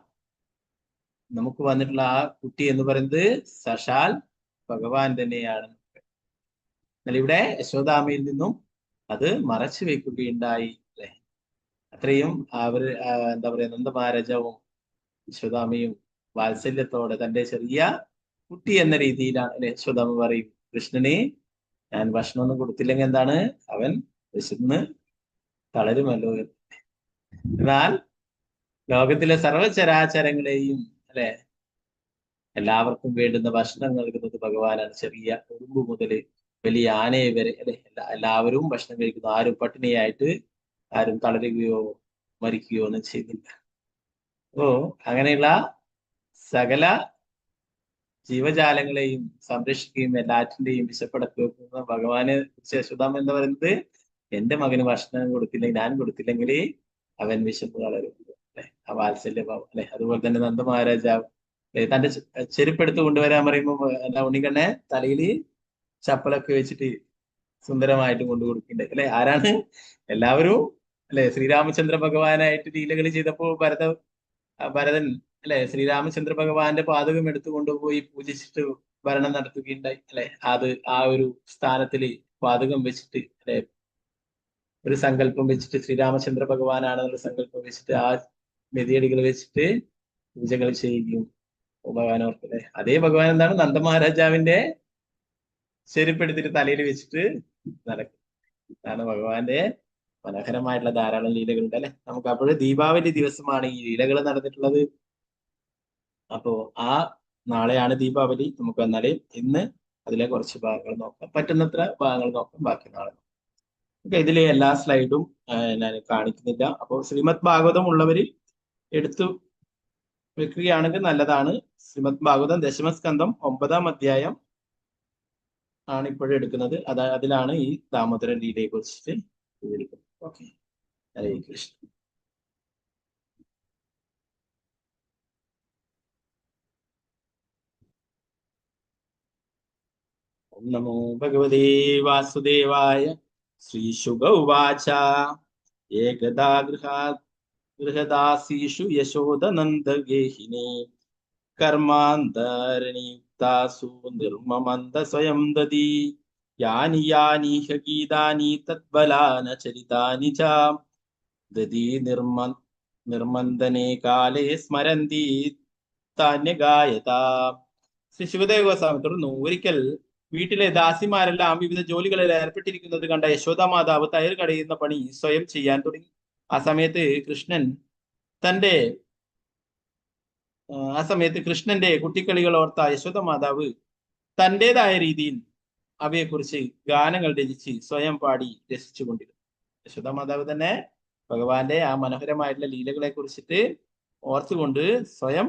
നമുക്ക് വന്നിട്ടുള്ള ആ കുട്ടി എന്ന് പറയുന്നത് സാക്ഷാൽ ഭഗവാൻ തന്നെയാണ്. എന്നാൽ ഇവിടെ യശോദാമയിൽ നിന്നും അത് മറച്ചു വെക്കുകയുണ്ടായി അല്ലെ. അത്രയും അവര് എന്താ പറയാ നന്ദമഹാരാജാവും യശോദാമയും വാത്സല്യത്തോടെ തന്റെ ചെറിയ കുട്ടി എന്ന രീതിയിലാണ് അല്ലെ. യശോദാമ പറയും കൃഷ്ണനെ ഞാൻ ഭക്ഷണമൊന്നും കൊടുത്തില്ലെങ്കിൽ എന്താണ് അവൻ വിശന്ന് തളരുമല്ലോ. എന്നാൽ ലോകത്തിലെ സർവചരാചരങ്ങളെയും അല്ലെ എല്ലാവർക്കും വേണ്ടുന്ന ഭക്ഷണം നൽകുന്നത് ഭഗവാനാണ്. ചെറിയ ഉറുമ്പ് മുതൽ വലിയ ആനയെ വരെ അല്ലെ എല്ലാവരും ഭക്ഷണം കഴിക്കുന്നു. ആരും പട്ടിണിയായിട്ട് ആരും തളരുകയോ മരിക്കുകയോ ഒന്നും ചെയ്യുന്നില്ല. അപ്പോ അങ്ങനെയുള്ള സകല ജീവജാലങ്ങളെയും സംരക്ഷിക്കുകയും എല്ലാറ്റിന്റെയും വിശപ്പടക്കി വെക്കുന്ന ഭഗവാന് യശോദാമ എന്താ പറയുന്നത്, എന്റെ മകന് ഭക്ഷണം കൊടുത്തില്ലെങ്കിൽ ഞാൻ കൊടുത്തില്ലെങ്കിൽ അവൻ വിശപ്പ് തളരുന്നു അല്ലെ. ആ വാത്സല്യഭാവം അല്ലെ. അതുപോലെ തന്നെ നന്ദമഹാരാജാവ് തന്റെ ചെരുപ്പെടുത്ത് കൊണ്ടുവരാൻ പറയുമ്പോൾ എന്താ ഉണ്ണിക്കണ്ണെ തലയിൽ ചപ്പലൊക്കെ വെച്ചിട്ട് സുന്ദരമായിട്ട് കൊണ്ടു കൊടുക്കണ്ടേ അല്ലെ. ആരാണ് എല്ലാവരും അല്ലെ. ശ്രീരാമചന്ദ്ര ഭഗവാനായിട്ട് ലീലകൾ ചെയ്തപ്പോൾ ഭരതൻ അല്ലെ ശ്രീരാമചന്ദ്ര ഭഗവാന്റെ പാദകം എടുത്തു കൊണ്ടുപോയി പൂജിച്ചിട്ട് ഭരണം നടത്തുകയുണ്ടായി അല്ലെ. അത് ആ ഒരു സ്ഥാനത്തില് പാദകം വെച്ചിട്ട് അല്ലെ ഒരു സങ്കല്പം വെച്ചിട്ട് ശ്രീരാമചന്ദ്ര ഭഗവാനാണെന്നുള്ള സങ്കല്പം വെച്ചിട്ട് ആ മെതിയടികൾ വെച്ചിട്ട് പൂജകൾ ചെയ്യുകയും ഭഗവാനോർക്ക് അല്ലെ. അതേ ഭഗവാൻ എന്താണ് നന്ദമഹാരാജാവിന്റെ ചെരുപ്പെടുത്തിട്ട് തലയിൽ വെച്ചിട്ട് നടക്കും. ഇതാണ് ഭഗവാന്റെ മനോഹരമായിട്ടുള്ള ധാരാളം ലീലകളുണ്ട് അല്ലെ. നമുക്ക് അപ്പോഴും ദീപാവലി ദിവസമാണ് ഈ ലീലകൾ നടന്നിട്ടുള്ളത്. അപ്പോ ആ നാളെയാണ് ദീപാവലി. നമുക്ക് എന്നാല് ഇന്ന് അതിലെ കുറച്ച് ഭാഗങ്ങൾ നോക്കാം, പറ്റുന്നത്ര ഭാഗങ്ങൾ നോക്കാം, ബാക്കി നാളെ നോക്കാം. ഓക്കെ, ഇതിലെ എല്ലാ സ്ലൈഡും ഞാൻ കാണിക്കുന്നില്ല. അപ്പോൾ ശ്രീമദ് ഭാഗവതം ഉള്ളവര് എടുത്തു വെക്കുകയാണെങ്കിൽ നല്ലതാണ്. ശ്രീമദ് ഭാഗവതം ദശമസ്കന്ധം 9-ാം അധ്യായം ആണ് ഇപ്പോഴും എടുക്കുന്നത്. അതിലാണ് ഈ ദാമോദരൻ ലീലയെ കുറിച്ചിട്ട് വിവരിക്കുന്നത്. ഓക്കെ, ഹരേ കൃഷ്ണ. ഓം നമോ ഭഗവതേ വാസുദേവായ. ശ്രീശുക ഉവാച ഏകദാ ഗൃഹദാസീഷു യശോദനന്ദഗേഹിനി കർമാന്തരണിയുക്താസു നിർമ്മമന്ത സ്വയം ദദി യാനി യാനീഹ ഗീതാനി തദ്ബലാന ചരിതാനി ച ദദി നിർമന്ദനേ കാലേ സ്മരന്തി താന്യഗായത. ശ്രീ ശിവദേവ ഗോസ്വാമി തുടർന്നു, ഒരിക്കൽ വീട്ടിലെ ദാസിമാരെല്ലാം വിവിധ ജോലികളിൽ ഏർപ്പെട്ടിരിക്കുന്നത് കണ്ട യശോദ മാതാവ് തയ്യൽ കടയുന്ന പണി സ്വയം ചെയ്യാൻ തുടങ്ങി. ആ സമയത്ത് കൃഷ്ണന്റെ കുട്ടിക്കളികൾ ഓർത്ത യശോദ മാതാവ് തൻ്റെതായ രീതിയിൽ അവയെക്കുറിച്ച് ഗാനങ്ങൾ രചിച്ച് സ്വയം പാടി രസിച്ചുകൊണ്ടിരുന്നു. യശോദ മാതാവ് തന്നെ ഭഗവാന്റെ ആ മനോഹരമായിട്ടുള്ള ലീലകളെ കുറിച്ചിട്ട് ഓർത്തുകൊണ്ട് സ്വയം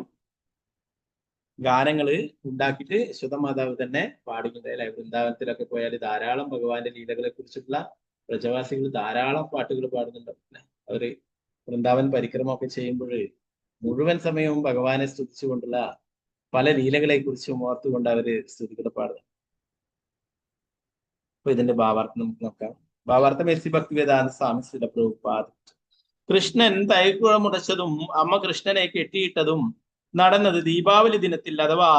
ഗാനങ്ങള് ഉണ്ടാക്കിയിട്ട് യശോദ മാതാവ് തന്നെ പാടുന്നുണ്ടായില്ലേ. വൃന്ദാവനത്തിലൊക്കെ പോയാൽ ധാരാളം ഭഗവാന്റെ ലീലകളെ കുറിച്ചിട്ടുള്ള പ്രജവാസികൾ ധാരാളം പാട്ടുകൾ പാടുന്നുണ്ടാവും. അവര് വൃന്ദാവൻ പരിക്രമമൊക്കെ ചെയ്യുമ്പോൾ മുഴുവൻ സമയവും ഭഗവാനെ സ്തുതിച്ചുകൊണ്ടുള്ള പല ലീലകളെ കുറിച്ചും ഓർത്തുകൊണ്ട് അവര് സ്തുതികൾ പാടുന്നു. അപ്പൊ ഇതിന്റെ ഭാവാർത്ഥം നമുക്ക് നോക്കാം. ഭാവാർത്ഥം എസ് ഭക്തിവേദാന്ത സ്വാമി ശ്രീല പ്രഭുപാദ്. കൃഷ്ണൻ തൈക്കുളമുടച്ചതും അമ്മ കൃഷ്ണനെ കെട്ടിയിട്ടതും നടന്നത് ദീപാവലി ദിനത്തിൽ അഥവാ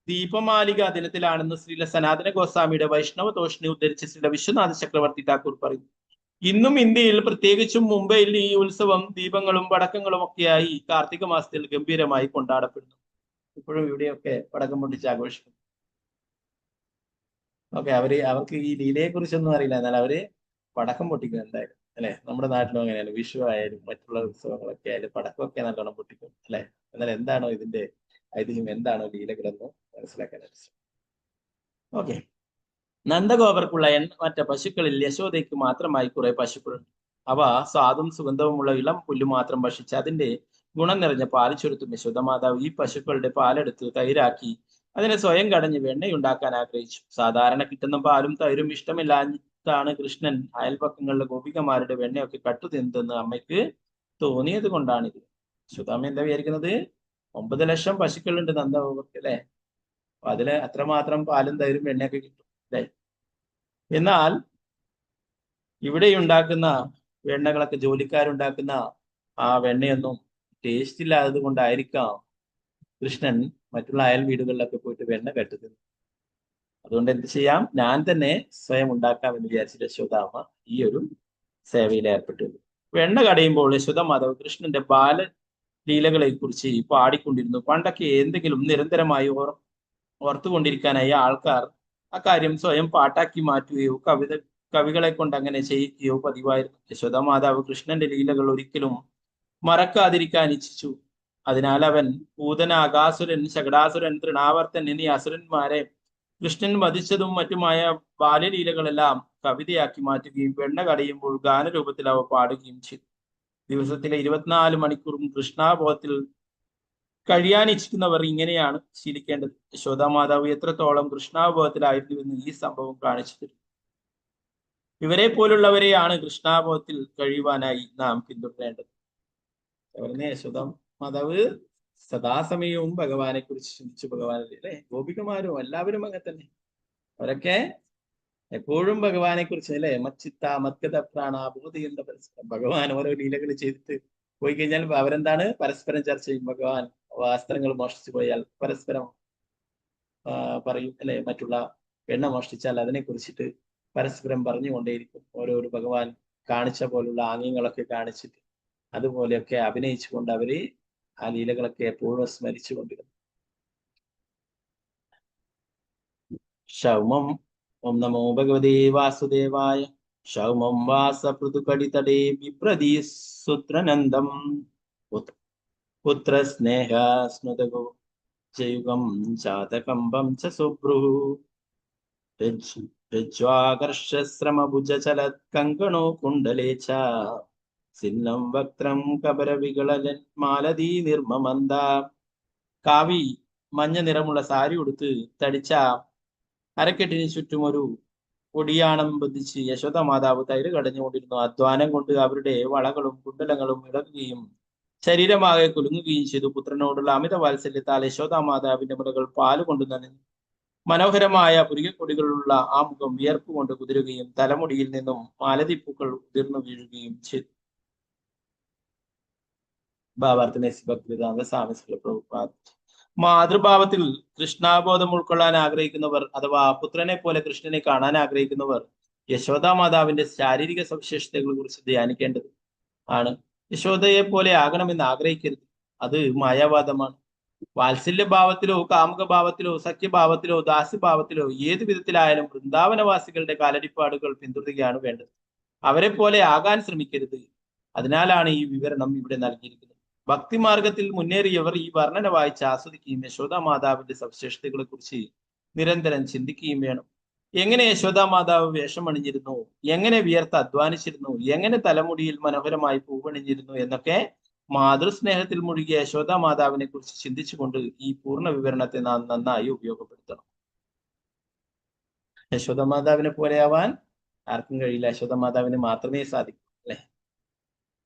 ദീപമാലിക ദിനത്തിലാണെന്ന് ശ്രീല സനാതന ഗോസ്വാമിയുടെ വൈഷ്ണവ തോഷണി ഉദ്ധരിച്ച് ശ്രീല വിശ്വനാഥ ചക്രവർത്തി ഠാക്കൂർ പറയുന്നു. ഇന്നും ഇന്ത്യയിൽ പ്രത്യേകിച്ചും മുംബൈയിൽ ഈ ഉത്സവം ദീപങ്ങളും പടക്കങ്ങളും ഒക്കെയായി കാർത്തിക മാസത്തിൽ ഗംഭീരമായി കൊണ്ടാടപ്പെടുന്നു. ഇപ്പോഴും ഇവിടെയൊക്കെ പടക്കം പൊട്ടിച്ച് ആഘോഷിക്കുന്നു. ഓക്കെ, അവർക്ക് ഈ ലീലയെ കുറിച്ചൊന്നും അറിയില്ല, എന്നാൽ അവര് പടക്കം പൊട്ടിക്കും എന്തായാലും അല്ലെ. നമ്മുടെ നാട്ടിലും അങ്ങനെയാണ്. വിഷു ആയാലും മറ്റുള്ള ഉത്സവങ്ങളൊക്കെ ആയാലും പടക്കമൊക്കെ നല്ലോണം പൊട്ടിക്കും അല്ലെ. എന്നാൽ എന്താണോ ഇതിന്റെ ഐതിഹ്യം, എന്താണോ ലീലകളെന്ന് മനസ്സിലാക്കാൻ. ഓക്കെ, നന്ദഗോപർക്കുള്ള എണ്ണമറ്റ പശുക്കളിൽ യശോദയ്ക്ക് മാത്രമായി കുറെ പശുക്കളുണ്ട്. അവ സ്വാദും സുഗന്ധവുമുള്ള ഇളം പുല്ല് മാത്രം ഭക്ഷിച്ച് അതിന്റെ ഗുണം നിറഞ്ഞ പാല് ചുരുത്തും യശോദ മാതാവ് ഈ പശുക്കളുടെ പാലെടുത്ത് തൈരാക്കി അതിനെ സ്വയം കടഞ്ഞ് വെണ്ണയുണ്ടാക്കാൻ ആഗ്രഹിച്ചു. സാധാരണ കിട്ടുന്ന പാലും തൈരും ഇഷ്ടമില്ലാഞ്ഞിട്ടാണ് കൃഷ്ണൻ അയൽപക്കങ്ങളിലെ ഗോപികമാരുടെ വെണ്ണയൊക്കെ കട്ടുതിന്തെന്ന് അമ്മയ്ക്ക് തോന്നിയത് കൊണ്ടാണിത്. യശോദാമ്മ എന്താ വിചാരിക്കുന്നത്? 9 ലക്ഷം പശുക്കളുണ്ട് നന്ദഗോപർക്ക് അല്ലെ. അപ്പൊ അതില് അത്രമാത്രം പാലും തൈരും വെണ്ണയൊക്കെ കിട്ടും അല്ലെ. എന്നാൽ ഇവിടെ ഉണ്ടാക്കുന്ന വെണ്ണകളൊക്കെ ജോലിക്കാരുണ്ടാക്കുന്ന ആ വെണ്ണയൊന്നും ടേസ്റ്റ് ഇല്ലാത്തത് കൊണ്ടായിരിക്കാം കൃഷ്ണൻ മറ്റുള്ള അയൽ വീടുകളിലൊക്കെ പോയിട്ട് വെണ്ണ കെട്ടുന്നത്. അതുകൊണ്ട് എന്ത് ചെയ്യാം, ഞാൻ തന്നെ സ്വയം ഉണ്ടാക്കാം എന്ന് വിചാരിച്ച യശോദാമ്മ ഈ ഒരു സേവയിൽ ഏർപ്പെട്ടു. വെണ്ണ കടയുമ്പോൾ യശോദ മാധവ് കൃഷ്ണന്റെ ബാലലീലകളെ കുറിച്ച് പാടിക്കൊണ്ടിരുന്നു. പണ്ടൊക്കെ എന്തെങ്കിലും നിരന്തരമായി ഓർത്തുകൊണ്ടിരിക്കാനായി ആൾക്കാർ അക്കാര്യം സ്വയം പാട്ടാക്കി മാറ്റുകയോ കവികളെ കൊണ്ട് അങ്ങനെ ചെയ്യിക്കുകയോ പതിവായിരുന്നു. യശോദ മാതാവ് കൃഷ്ണന്റെ ലീലകൾ ഒരിക്കലും മറക്കാതിരിക്കാൻ ഇച്ഛിച്ചു. അതിനാൽ അവൻ പൂതന, അകാസുരൻ, ശകടാസുരൻ, തൃണാവർത്തൻ എന്നീ അസുരന്മാരെ കൃഷ്ണൻ വധിച്ചതും മറ്റുമായ ബാല്യലീലകളെല്ലാം കവിതയാക്കി മാറ്റുകയും വെണ്ണ കടയുമ്പോൾ ഗാനരൂപത്തിൽ അവ പാടുകയും ചെയ്തു. ദിവസത്തിലെ 24 മണിക്കൂറും കൃഷ്ണാബോധത്തിൽ കഴിയാൻ ഇച്ഛിക്കുന്നവർ ഇങ്ങനെയാണ് ശീലിക്കേണ്ടത്. യശോദ മാതാവ് എത്രത്തോളം കൃഷ്ണാബോധത്തിലായിരുന്നുവെന്ന് ഈ സംഭവം കാണിച്ചു തരും. ഇവരെ പോലുള്ളവരെയാണ് കൃഷ്ണാബോധത്തിൽ കഴിയുവാനായി നാം പിന്തുടരേണ്ടത്. യശോദ മാതാവ് സദാസമയവും ഭഗവാനെ കുറിച്ച് ചിന്തിച്ചു. ഭഗവാനെ അല്ലെ, ഗോപികമാരും എല്ലാവരും അങ്ങനെ തന്നെ. അവരൊക്കെ എപ്പോഴും ഭഗവാനെ കുറിച്ച് അല്ലെ, മച്ചിത്ത മത്കത പ്രാണാഭൂതിയുണ്ട പരസ്പരം. ഭഗവാൻ ഓരോ ലീലകൾ ചെയ്തിട്ട് പോയി കഴിഞ്ഞാൽ അവരെന്താണ് പരസ്പരം ചർച്ച ചെയ്യും. ഭഗവാൻ വസ്ത്രങ്ങൾ മോഷ്ടിച്ചു പോയാൽ പരസ്പരം പറയും അല്ലെ. മറ്റുള്ള വെണ്ണ മോഷ്ടിച്ചാൽ അതിനെ കുറിച്ചിട്ട് പരസ്പരം പറഞ്ഞുകൊണ്ടേയിരിക്കും. ഓരോരോ ഭഗവാൻ കാണിച്ച പോലുള്ള ആംഗ്യങ്ങളൊക്കെ കാണിച്ചിട്ട് അതുപോലെയൊക്കെ അഭിനയിച്ചുകൊണ്ട് അവര് ആ ലീലകളൊക്കെ എപ്പോഴും സ്മരിച്ചു കൊണ്ടിരുന്നു. ശൗമം ഓം നമോ ഭഗവതേ വാസുദേവായ. ശൗമം വാസ പൃഥുകടിതടേ വിപ്രതി സുത്രനന്ദം പുത്രസ്നേഹ സ്മൃതഗോ ജയുഗം ജാതകമ്പം ച സുഭ്രുഃ രജ്വാകർഷശ്രമഭുജ ചലത് കങ്കണോ കുണ്ടലേ ച സിന്നം വക്രം കബരവികളലൻ മാലതീ നിർമ്മമന്ദ. കാവി മഞ്ഞ നിറമുള്ള സാരി ഉടുത്ത് തടിച്ച അരക്കെട്ടിന് ചുറ്റും ഒരു ഒടിയാണം ബന്ധിച്ച് യശോദ മാതാവ് തൈര് കടഞ്ഞുകൊണ്ടിരുന്നു. അധ്വാനം കൊണ്ട് അവരുടെ വളകളും കുണ്ടലങ്ങളും ഇളകുകയും ശരീരമാകെ കുലുങ്ങുകയും ചെയ്തു. പുത്രനോടുള്ള അമിത വാത്സല്യത്താൽ യശോദ മാതാവിന്റെ മുലകൾ പാല് കൊണ്ട് നനഞ്ഞു. മനോഹരമായ പുരികക്കൊടികളുള്ള ആ മുഖം വിയർപ്പ് കൊണ്ട് കുതിരുകയും തലമുടിയിൽ നിന്നും മാലതിപ്പൂക്കൾ ഉതിർന്നു വീഴുകയും ചെയ്തു. മാതൃഭാവത്തിൽ കൃഷ്ണാബോധം ഉൾക്കൊള്ളാൻ ആഗ്രഹിക്കുന്നവർ അഥവാ പുത്രനെ പോലെ കൃഷ്ണനെ കാണാൻ ആഗ്രഹിക്കുന്നവർ യശോദ മാതാവിന്റെ ശാരീരിക സവിശേഷതകളെ കുറിച്ച് ധ്യാനിക്കേണ്ടത് ആണ്. യശോദയെ പോലെ ആകണമെന്ന് ആഗ്രഹിക്കരുത്. അത് മായാവാദമാണ്. വാത്സല്യഭാവത്തിലോ കാമുക ഭാവത്തിലോ സഖ്യഭാവത്തിലോ ദാസ്യഭാവത്തിലോ ഏതു വിധത്തിലായാലും വൃന്ദാവനവാസികളുടെ കാലടിപ്പാടുകൾ പിന്തുടരുകയാണ് വേണ്ടത്. അവരെ പോലെ ആകാൻ ശ്രമിക്കരുത്. അതിനാലാണ് ഈ വിവരണം ഇവിടെ നൽകിയിരിക്കുന്നത്. ഭക്തിമാർഗത്തിൽ മുന്നേറിയവർ ഈ വർണ്ണന വായിച്ച് ആസ്വദിക്കുകയും യശോദ മാതാവിന്റെ സവിശേഷതകളെ കുറിച്ച് നിരന്തരം ചിന്തിക്കുകയും വേണം. എങ്ങനെ യശോദ മാതാവ് വേഷം അണിഞ്ഞിരുന്നു, എങ്ങനെ വിയർത്ത് അധ്വാനിച്ചിരുന്നു, എങ്ങനെ തലമുടിയിൽ മനോഹരമായി പൂവണിഞ്ഞിരുന്നു എന്നൊക്കെ മാതൃസ്നേഹത്തിൽ മുഴുകിയ യശോദ മാതാവിനെ കുറിച്ച് ചിന്തിച്ചുകൊണ്ട് ഈ പൂർണ്ണ വിവരണത്തെ നാം നന്നായി ഉപയോഗപ്പെടുത്തണം. യശോദ മാതാവിനെ പോലെ ആവാൻ ആർക്കും കഴിയില്ല. യശോദ മാതാവിന് മാത്രമേ സാധിക്കൂ, അല്ലെ?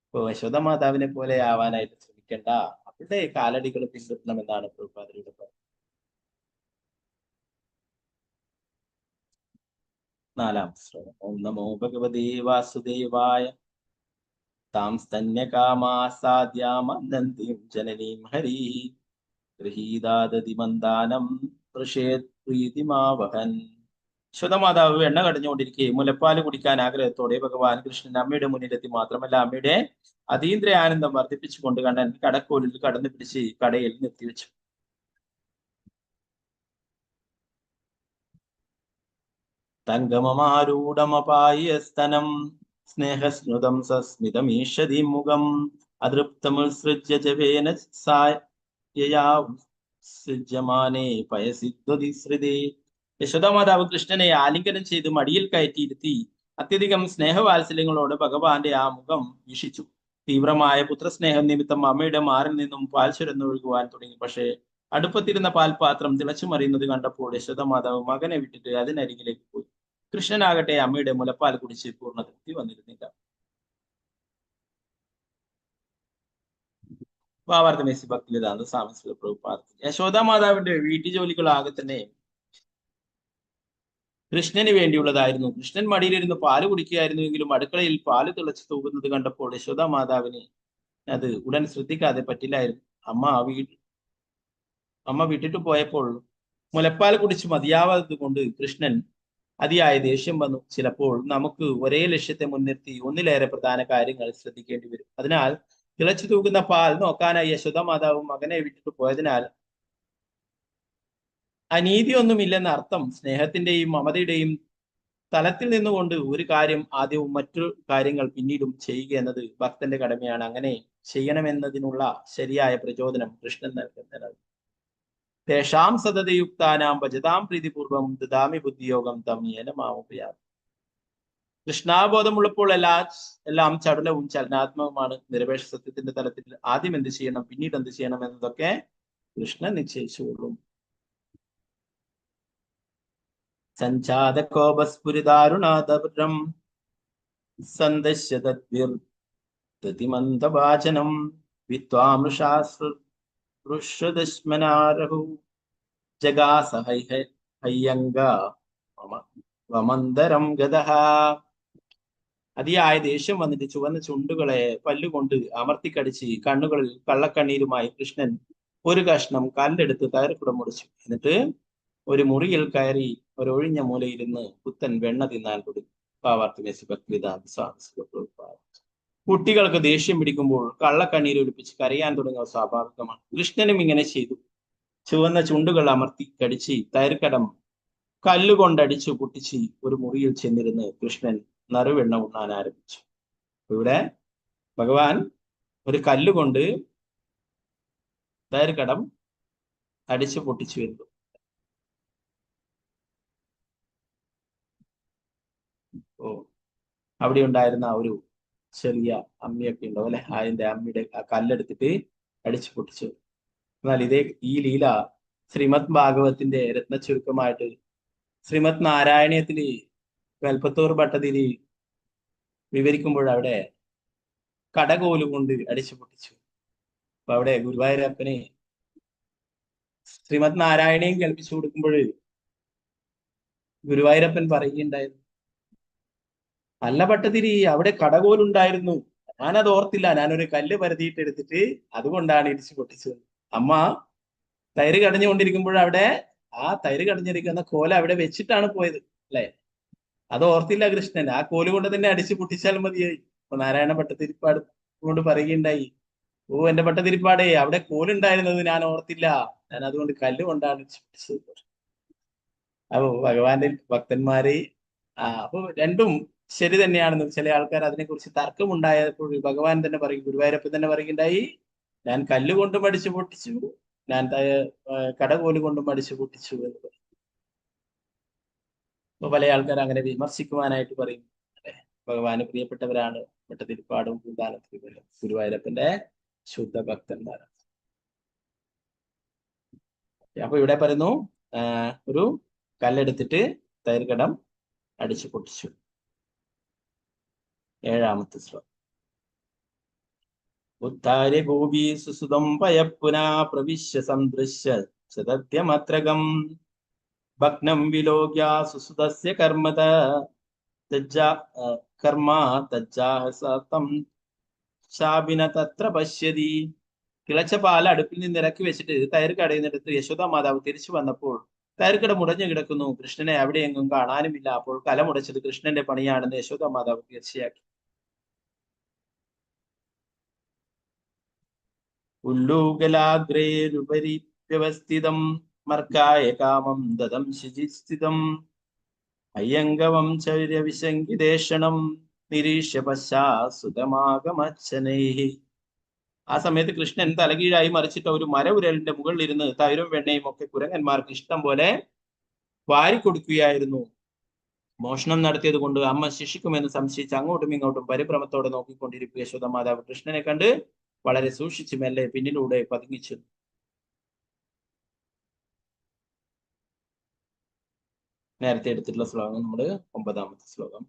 ഇപ്പൊ യശോദ മാതാവിനെ പോലെ ആവാനായിട്ട് ശ്രമിക്കേണ്ട, അവരുടെ കാലടികൾ പിന്തുടരണമെന്നാണ് പ്രഭുപാദരുടെ പറയുന്നത്. 4-ാം ശ്ലോകം. ഓം നമോ ഭഗവതേ വാസുദേവായ. താം സ്തന്യകാമാസാദ്യാമനന്ദീം ജനനീം ഹരി ഗൃഹീദാദതി മന്ദാനം ഋഷേത് പ്രീതിമാവഹൻ. യശോദമാതാവ് എണ്ണ കടഞ്ഞുകൊണ്ടിരിക്കെ മുലപ്പാല് കുടിക്കാൻ ആഗ്രഹത്തോടെ ഭഗവാൻ കൃഷ്ണൻ അമ്മയുടെ മുന്നിലെത്തി. മാത്രമല്ല അമ്മയുടെ അതീന്ദ്ര ആനന്ദം വർദ്ധിപ്പിച്ചുകൊണ്ട് കണ്ണൻ കടക്കോലിൽ കടന്നു പിടിച്ച് കടയിൽ നിർത്തിവെച്ചു. തങ്കമമാരൂഢമപായസ്തനം സ്നേഹസ്നുതം സസ്മിതമീഷതി മുഖം അതൃപ്തമുത്സൃജ്യ ജവേന സൃജ്യമാനേ പയസിദ്വതിശ്രുതേ. യശോദമാതാവ് കൃഷ്ണനെ ആലിംഗനം ചെയ്ത് മടിയിൽ കയറ്റിയിരുത്തി അത്യധികം സ്നേഹവാത്സല്യങ്ങളോട് ഭഗവാന്റെ ആ മുഖം വീക്ഷിച്ചു. തീവ്രമായ പുത്രസ്നേഹം നിമിത്തം അമ്മയുടെ മാറിൽ നിന്നും പാൽ ചുരന്നൊഴുകുവാൻ തുടങ്ങി. പക്ഷേ അടുപ്പത്തിരുന്ന പാൽപാത്രം തിളച്ചു മറിയുന്നത് കണ്ടപ്പോൾ യശോദമാതാവ് മകനെ വിട്ടിട്ട് അതിനരികിലേക്ക് പോയി. കൃഷ്ണനാകട്ടെ അമ്മയുടെ മുലപ്പാൽ കുടിച്ച് പൂർണ്ണ തൃപ്തി വന്നിരുന്നില്ല. ഭാവാർത്ഥമേസി ഭക്തിവേദാന്ത സ്വാമി പ്രഭുപാദ. യശോദ മാതാവിന്റെ വീട്ടു ജോലികളാകെ തന്നെ കൃഷ്ണന് വേണ്ടിയുള്ളതായിരുന്നു. കൃഷ്ണൻ മടിയിലിരുന്ന് പാല് കുടിക്കുകയായിരുന്നുവെങ്കിലും അടുക്കളയിൽ പാല് തിളച്ചു തൂകുന്നത് കണ്ടപ്പോൾ യശോദ മാതാവിന് അത് ഉടൻ ശ്രദ്ധിക്കാതെ പറ്റില്ലായിരുന്നു. അമ്മ വിട്ടിട്ട് പോയപ്പോൾ മുലപ്പാൽ കുടിച്ച് മതിയാവാത്തത് കൊണ്ട് കൃഷ്ണൻ അതിയായ ദേഷ്യം വന്നു. ചിലപ്പോൾ നമുക്ക് ഒരേ ലക്ഷ്യത്തെ മുൻനിർത്തി ഒന്നിലേറെ പ്രധാന കാര്യങ്ങൾ ശ്രദ്ധിക്കേണ്ടി വരും. അതിനാൽ തിളച്ചു തൂകുന്ന പാൽ നോക്കാനായി യശോദ മാതാവ് മകനെ വിട്ടിട്ട് പോയതിനാൽ അനീതിയൊന്നുമില്ലെന്ന അർത്ഥം. സ്നേഹത്തിന്റെയും മമതയുടെയും തലത്തിൽ നിന്നുകൊണ്ട് ഒരു കാര്യം ആദ്യവും മറ്റു കാര്യങ്ങൾ പിന്നീടും ചെയ്യുക എന്നത് ഭക്തന്റെ കടമയാണ്. അങ്ങനെ ചെയ്യണമെന്നതിനുള്ള ശരിയായ പ്രചോദനം കൃഷ്ണൻ നൽകുന്നതാണ്. തേഷാം സതതയുക്താനാം ഭജതാം പ്രീതിപൂർവം ദദാമി ബുദ്ധിയോഗം തം യേന മാമുപയാ. കൃഷ്ണാബോധമുള്ളപ്പോൾ എല്ലാം ചടുലവും ചലനാത്മകവുമാണ്. നിരപേക്ഷ സത്യത്തിന്റെ തലത്തിൽ ആദ്യം എന്ത് ചെയ്യണം, പിന്നീട് എന്ത് ചെയ്യണം എന്നതൊക്കെ കൃഷ്ണൻ നിശ്ചയിച്ചുകൊള്ളും. സഞ്ജാതകോപസ്ഫുരിതാരുണാദരം സന്ദശ്യതദ്വിർമന്ദവാചനം വിത്വാമൃഷാശ്രുദശ്മനാരഹു ജഗാസഹയ്യംഗ വമന്തരം ഗതഃ. അതിയായ ദേഷ്യം വന്നിട്ട് ചുവന്ന ചുണ്ടുകളെ പല്ലുകൊണ്ട് അമർത്തിക്കടിച്ച് കണ്ണുകളിൽ കള്ളക്കണ്ണീരുമായി കൃഷ്ണൻ ഒരു കഷ്ണം കല്ലെടുത്ത് കയറിക്കുട മുറിച്ചു. എന്നിട്ട് ഒരു മുറിയിൽ കയറി ഒരൊഴിഞ്ഞ മൂലയിരുന്ന് പുത്തൻ വെണ്ണ തിന്നാൻ തുടങ്ങി. ഭാവാർത്ഥമേസി ഭക്തിവേദാന്ത സ്വാമി. കുട്ടികൾക്ക് ദേഷ്യം പിടിക്കുമ്പോൾ കള്ളക്കണ്ണീര് ഒലിപ്പിച്ച് കരയാൻ തുടങ്ങുക സ്വാഭാവികമാണ്. കൃഷ്ണനും ഇങ്ങനെ ചെയ്തു. ചുവന്ന ചുണ്ടുകൾ അമർത്തി കടിച്ച് തൈർക്കടം കല്ലുകൊണ്ടടിച്ചു പൊട്ടിച്ച് ഒരു മുറിയിൽ ചെന്നിരുന്ന് കൃഷ്ണൻ നറുവെണ്ണ ഉണ്ണാൻ ആരംഭിച്ചു. ഇവിടെ ഭഗവാൻ ഒരു കല്ലുകൊണ്ട് തൈർക്കടം അടിച്ചു പൊട്ടിച്ചു വരുന്നു. അവിടെ ഉണ്ടായിരുന്ന ഒരു ചെറിയ അമ്മിയൊക്കെ ഉണ്ടാവും അല്ലെ, അതിന്റെ അമ്മിയുടെ ആ കല്ലെടുത്തിട്ട് അടിച്ചു പൊട്ടിച്ചു. എന്നാൽ ഈ ലീല ശ്രീമദ് ഭാഗവത്തിന്റെ രത്നചുരുക്കമായിട്ട് ശ്രീമദ് നാരായണീയത്തില് കൽപ്പത്തൂർ ഭട്ടതിരി വിവരിക്കുമ്പോൾ അവിടെ കടകോല് കൊണ്ട് അടിച്ചു പൊട്ടിച്ചു. അപ്പൊ അവിടെ ഗുരുവായൂരപ്പനെ ശ്രീമദ് നാരായണീയം കേൾപ്പിച്ചു കൊടുക്കുമ്പോൾ ഗുരുവായൂരപ്പൻ പറയുകയുണ്ടായിരുന്നു, അല്ല ഭട്ടതിരി, അവിടെ കടകോലുണ്ടായിരുന്നു, ഞാനത് ഓർത്തില്ല, ഞാനൊരു കല്ല് പരതിയിട്ട് എടുത്തിട്ട് അതുകൊണ്ടാണ് ഇടിച്ചു പൊട്ടിച്ചത്. അമ്മ തൈര് കടഞ്ഞുകൊണ്ടിരിക്കുമ്പോൾ അവിടെ ആ തൈര് കടഞ്ഞിരിക്കുന്ന കോല അവിടെ വെച്ചിട്ടാണ് പോയത് അല്ലെ, അത് ഓർത്തില്ല കൃഷ്ണൻ, ആ കോല് കൊണ്ട് തന്നെ അടിച്ചു പൊട്ടിച്ചാൽ മതിയായി. അപ്പൊ നാരായണ ഭട്ടതിരിപ്പാട് കൊണ്ട് പറയുകയുണ്ടായി, ഓ എന്റെ ഭട്ടതിരിപ്പാടേ, അവിടെ കോലുണ്ടായിരുന്നത് ഞാൻ ഓർത്തില്ല, ഞാൻ അതുകൊണ്ട് കല്ല് കൊണ്ടാണ് അടിച്ചു പൊട്ടിച്ചത്. അപ്പൊ ഭഗവാന്റെ ഭക്തന്മാരെ അപ്പൊ രണ്ടും ശരി തന്നെയാണെന്ന് ചില ആൾക്കാർ അതിനെക്കുറിച്ച് തർക്കമുണ്ടായപ്പോൾ ഭഗവാൻ തന്നെ പറയും, ഗുരുവായൂരപ്പൻ തന്നെ പറയുകയുണ്ടായി, ഞാൻ കല്ലുകൊണ്ടും അടിച്ചു പൊട്ടിച്ചു, ഞാൻ കടകോല് കൊണ്ടും അടിച്ചു പൊട്ടിച്ചു എന്ന് പറയും. അപ്പൊ പല ആൾക്കാർ അങ്ങനെ വിമർശിക്കുവാനായിട്ട് പറയും അല്ലെ, ഭഗവാന് പ്രിയപ്പെട്ടവരാണ് ഭട്ടതിരിപ്പാടും പൂന്താനത്തിരിപ്പാടും ഗുരുവായൂരപ്പന്റെ ശുദ്ധ ഭക്തന്മാരാണ്. അപ്പൊ ഇവിടെ പറയുന്നു, ഒരു കല്ലെടുത്തിട്ട് തൈർകടം അടിച്ചു പൊട്ടിച്ചു. 7ാമത്തെ ശ്ലോകം. ഉദ്ധാര്യ ഗോപീ സുസുതം പയപ്പുനാ പ്രവിശ്യ സന്ദൃശ്യ സദത്യമത്രകം ഭഗ്നം വിലോക്യ സുസുതസ്യ കർമ്മത തജ്ജാഹസം ശാബിന തത്ര പശ്യതി. തിളച്ച പാൽ അടുപ്പിൽ നിന്ന് ഇറക്കി വെച്ചിട്ട് തൈര് കടയുന്നിടത്ത് യശോദ മാതാവ് തിരിച്ചു വന്നപ്പോൾ തൈർക്കട മുടഞ്ഞു കിടക്കുന്നു, കൃഷ്ണനെ എവിടെയെങ്ങും കാണാനുമില്ല. അപ്പോൾ കലമുടച്ചത് കൃഷ്ണന്റെ പണിയാണെന്ന് യശോദ മാതാവ് തീർച്ചയാക്കി. ഉല്ലൂകലാഗ്രേരുപരി വ്യവസ്ഥിതം മർക്കായ കാമം ദദം ശുചിസ്ഥിതം അയ്യംഗവം ചൗര്യവിശങ്കിദേശണം നിരീക്ഷ്യ പശ്ചാസുതമാഗമച്ഛനൈഹി. ആ സമയത്ത് കൃഷ്ണൻ തലകീഴായി മറിച്ചിട്ട ഒരു മരവുരലിന്റെ മുകളിൽ ഇരുന്ന് തൈരും വെണ്ണയും ഒക്കെ കുരങ്ങന്മാർക്ക് ഇഷ്ടം പോലെ വാരിക്കൊടുക്കുകയായിരുന്നു. മോഷണം നടത്തിയത് കൊണ്ട് അമ്മ ശിക്ഷിക്കുമെന്ന് സംശയിച്ച് അങ്ങോട്ടും ഇങ്ങോട്ടും പരിഭ്രമത്തോടെ നോക്കിക്കൊണ്ടിരിക്കുക യശോദ മാതാവ് കൃഷ്ണനെ കണ്ട് വളരെ സൂക്ഷിച്ച് മെല്ലെ പിന്നിലൂടെ പതുങ്ങിച്ചു. നേരത്തെ എടുത്തിട്ടുള്ള ശ്ലോകം നമ്മുടെ 9ാമത്തെ ശ്ലോകം.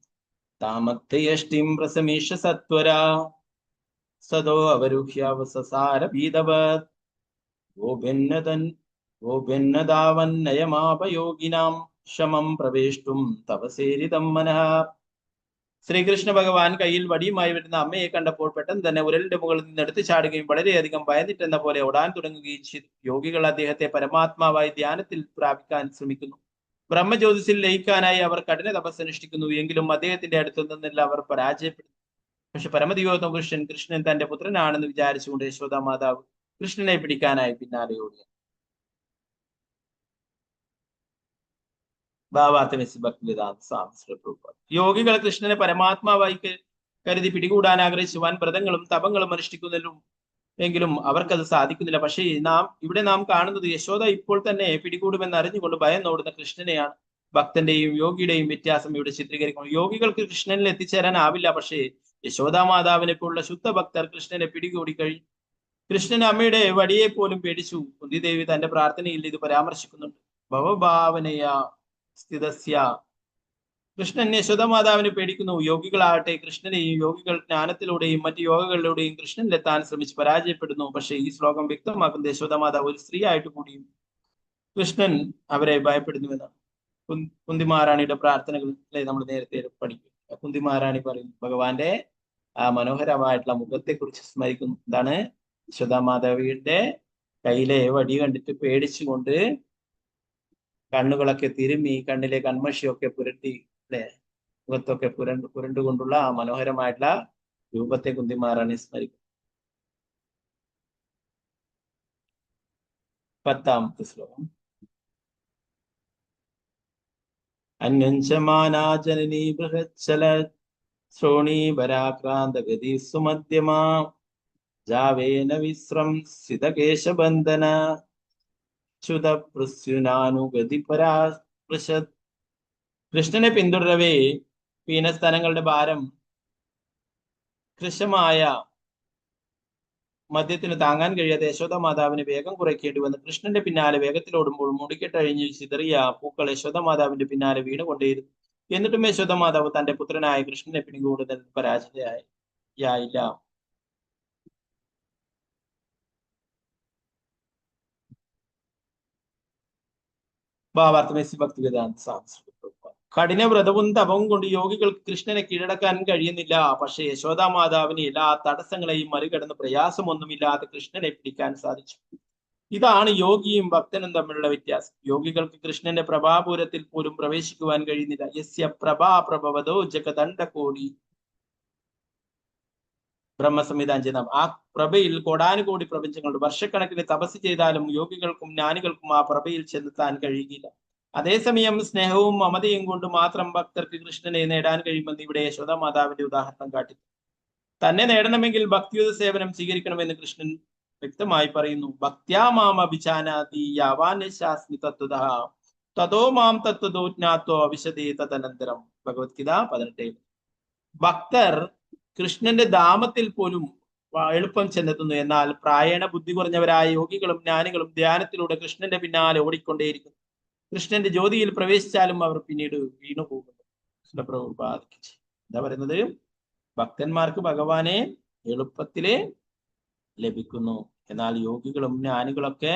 താമത്തെ യഷ്ടിം പ്രസമീഷ സത്വരാ സദോ അവരുഹ്യവസസാര പീതവത് ഗോഭിന്നതാവന്നയമാപയോഗിനാം ശമം പ്രവേഷ്ടും തപസേരിതം മനഃ. ശ്രീകൃഷ്ണ ഭഗവാൻ കയ്യിൽ വടിയുമായി വരുന്ന അമ്മയെ കണ്ടപ്പോൾ പെട്ടെന്ന് തന്നെ ഉരലിന്റെ മുകളിൽ നിന്ന് എടുത്തു ചാടുകയും വളരെയധികം ഭയന്നിട്ടെന്ന പോലെ ഓടാൻ തുടങ്ങുകയും ചെയ്തു. യോഗികൾ അദ്ദേഹത്തെ പരമാത്മാവായി ധ്യാനത്തിൽ പ്രാപിക്കാൻ ശ്രമിക്കുന്നു. ബ്രഹ്മജ്യോതിസിൽ ലയിക്കാനായി അവർ കഠിന തപസ്സനുഷ്ഠിക്കുന്നു. എങ്കിലും അദ്ദേഹത്തിന്റെ അടുത്തു നിന്നില്ല അവർ പരാജയപ്പെടുന്നു. പക്ഷെ പരമദിവോത്തമ കൃഷ്ണൻ തന്റെ പുത്രനാണെന്ന് വിചാരിച്ചുകൊണ്ട് യശോദ മാതാവ് കൃഷ്ണനെ പിടിക്കാനായി പിന്നാലെ ഓടി. യോഗികൾ കൃഷ്ണനെ പരമാത്മാവായി കരുതി പിടികൂടാൻ ആഗ്രഹിച്ചു വൻ വ്രതങ്ങളും തപങ്ങളും അനുഷ്ഠിക്കുന്നതിലും എങ്കിലും അവർക്കത് സാധിക്കുന്നില്ല. പക്ഷേ ഇവിടെ നാം കാണുന്നത് യശോദ ഇപ്പോൾ തന്നെ പിടികൂടുമെന്ന് അറിഞ്ഞുകൊണ്ട് ഭയന്നോടുന്ന കൃഷ്ണനെയാണ്. ഭക്തന്റെയും യോഗിയുടെയും വ്യത്യാസം ഇവിടെ ചിത്രീകരിക്കുന്നു. യോഗികൾക്ക് കൃഷ്ണനിൽ എത്തിച്ചേരാനാവില്ല, പക്ഷേ യശോദാ മാതാവിനെ പോലുള്ള ശുദ്ധ ഭക്തർ കൃഷ്ണനെ പിടികൂടി കഴിഞ്ഞു. കൃഷ്ണൻ അമ്മയുടെ വടിയെ പോലും പേടിച്ചു. കുന്തിദേവി തന്റെ പ്രാർത്ഥനയിൽ ഇത് പരാമർശിക്കുന്നുണ്ട്. ഭവഭാവനയ സ്ഥിതസ്യ. കൃഷ്ണൻ യശോദ മാതാവിനെ പേടിക്കുന്നു. യോഗികളാകട്ടെ കൃഷ്ണനെയും യോഗികൾ ജ്ഞാനത്തിലൂടെയും മറ്റു യോഗകളിലൂടെയും കൃഷ്ണനിലെത്താൻ ശ്രമിച്ച് പരാജയപ്പെടുന്നു. പക്ഷേ ഈ ശ്ലോകം വ്യക്തമാക്കുന്ന യശോദ മാതാവ് ഒരു സ്ത്രീ ആയിട്ട് കൂടിയും കൃഷ്ണൻ അവരെ ഭയപ്പെടുന്നുവെന്നാണ്. കുന്തിമാറാണിയുടെ പ്രാർത്ഥനകളെ നമ്മൾ നേരത്തെ പഠിക്കും. കുന്തിമാറാണി പറയും ഭഗവാന്റെ ആ മനോഹരമായിട്ടുള്ള മുഖത്തെ കുറിച്ച് സ്മരിക്കുന്നു. എന്താണ്? യശോദ മാതാവിയുടെ കയ്യിലെ വടി കണ്ടിട്ട് പേടിച്ചുകൊണ്ട് കണ്ണുകളൊക്കെ തിരുമ്മി കണ്ണിലെ കൺമഷിയൊക്കെ പുരട്ടി അല്ലെ മുഖത്തൊക്കെ പുരണ്ടുകൊണ്ടുള്ള ആ മനോഹരമായിട്ടുള്ള രൂപത്തെ കുന്തിമാറാണി സ്മരിക്കും. 10ാമത്തെ ശ്ലോകം. അന്യഞ്ചമാനാജനനീ ബൃഹച്ചല ശ്രോണീപരാക്രാന്തഗതി സുമധ്യമാ ജാവേന വിശ്രംസിതകേശബന്ധന ച്യുതപൃസ്യുനാനുഗതി പരാപൃശത്. കൃഷ്ണനെ പിന്തുടരവേ പീനസ്ഥലങ്ങളുടെ ഭാരം കൃശമായ മദ്യത്തിന് താങ്ങാൻ കഴിയാതെ യശോദ മാതാവിന് വേഗം കുറയ്ക്കേണ്ടി വന്നു. കൃഷ്ണന്റെ പിന്നാലെ വേഗത്തിലോടുമ്പോൾ മുടിക്കെട്ടഴിഞ്ഞ് ചിതറിയ പൂക്കൾ യശോദ മാതാവിന്റെ പിന്നാലെ വീണുകൊണ്ടേയിരുന്നു. എന്നിട്ടും യശോദ മാതാവ് തന്റെ പുത്രനായ കൃഷ്ണനെ പിടികൂടുന്നതിൽ പരാജയയായില്ല. ഭാവാർത്ഥമേസി ഭക്തിവേദാന്ത സാംസ്കൃതിക കഠിന വ്രതവും തപവും കൊണ്ട് യോഗികൾക്ക് കൃഷ്ണനെ കീഴടക്കാൻ കഴിയുന്നില്ല. പക്ഷെ യശോദ മാതാവിന് എല്ലാ തടസ്സങ്ങളെയും മറികടന്ന് പ്രയാസമൊന്നുമില്ലാതെ കൃഷ്ണനെ പിടിക്കാൻ സാധിച്ചു. ഇതാണ് യോഗിയും ഭക്തനും തമ്മിലുള്ള വ്യത്യാസം. യോഗികൾക്ക് കൃഷ്ണന്റെ പ്രഭാപൂരത്തിൽ പോലും പ്രവേശിക്കുവാൻ കഴിയുന്നില്ല. യസ്യ പ്രഭാ പ്രഭവതോ ജഗദണ്ഡകോടി ബ്രഹ്മസംഹിതാഞ്ജനം. ആ പ്രഭയിൽ കോടാനുകോടി പ്രപഞ്ചങ്ങളുണ്ട്. വർഷക്കണക്കിന് തപസ് ചെയ്താലും യോഗികൾക്കും ജ്ഞാനികൾക്കും ആ പ്രഭയിൽ ചെന്നെത്താൻ കഴിയുകയില്ല. അതേസമയം സ്നേഹവും മമതയും കൊണ്ട് മാത്രം ഭക്തർക്ക് കൃഷ്ണനെ നേടാൻ കഴിയുമെന്ന് ഇവിടെ യശോദ മാതാവിന്റെ ഉദാഹരണം കാട്ടി. തന്നെ നേടണമെങ്കിൽ ഭക്തിയുത സേവനം സ്വീകരിക്കണമെന്ന് കൃഷ്ണൻ വ്യക്തമായി പറയുന്നു. ഭക്ത്യാ മാം അഭിജാനാതി യാവാന്യശാസ്മി തത്വതഃ തതോ മാം തത്വതോ ജ്ഞാത്വോ അവിശദേ തദനന്തരം. ഭഗവത്ഗീത 18. ഭക്തർ കൃഷ്ണന്റെ ധാമത്തിൽ പോലും എളുപ്പം ചെന്നെത്തുന്നു. എന്നാൽ പ്രായണ ബുദ്ധി കുറഞ്ഞവരായ യോഗികളും ജ്ഞാനികളും ധ്യാനത്തിലൂടെ കൃഷ്ണന്റെ പിന്നാലെ ഓടിക്കൊണ്ടേയിരിക്കുന്നു. കൃഷ്ണന്റെ ജ്യോതിയിൽ പ്രവേശിച്ചാലും അവർ പിന്നീട് വീണുപോകുന്നു. എന്താ പറയുന്നത്? ഭക്തന്മാർക്ക് ഭഗവാനെ എളുപ്പത്തില് ലഭിക്കുന്നു. എന്നാൽ യോഗികളും ജ്ഞാനികളൊക്കെ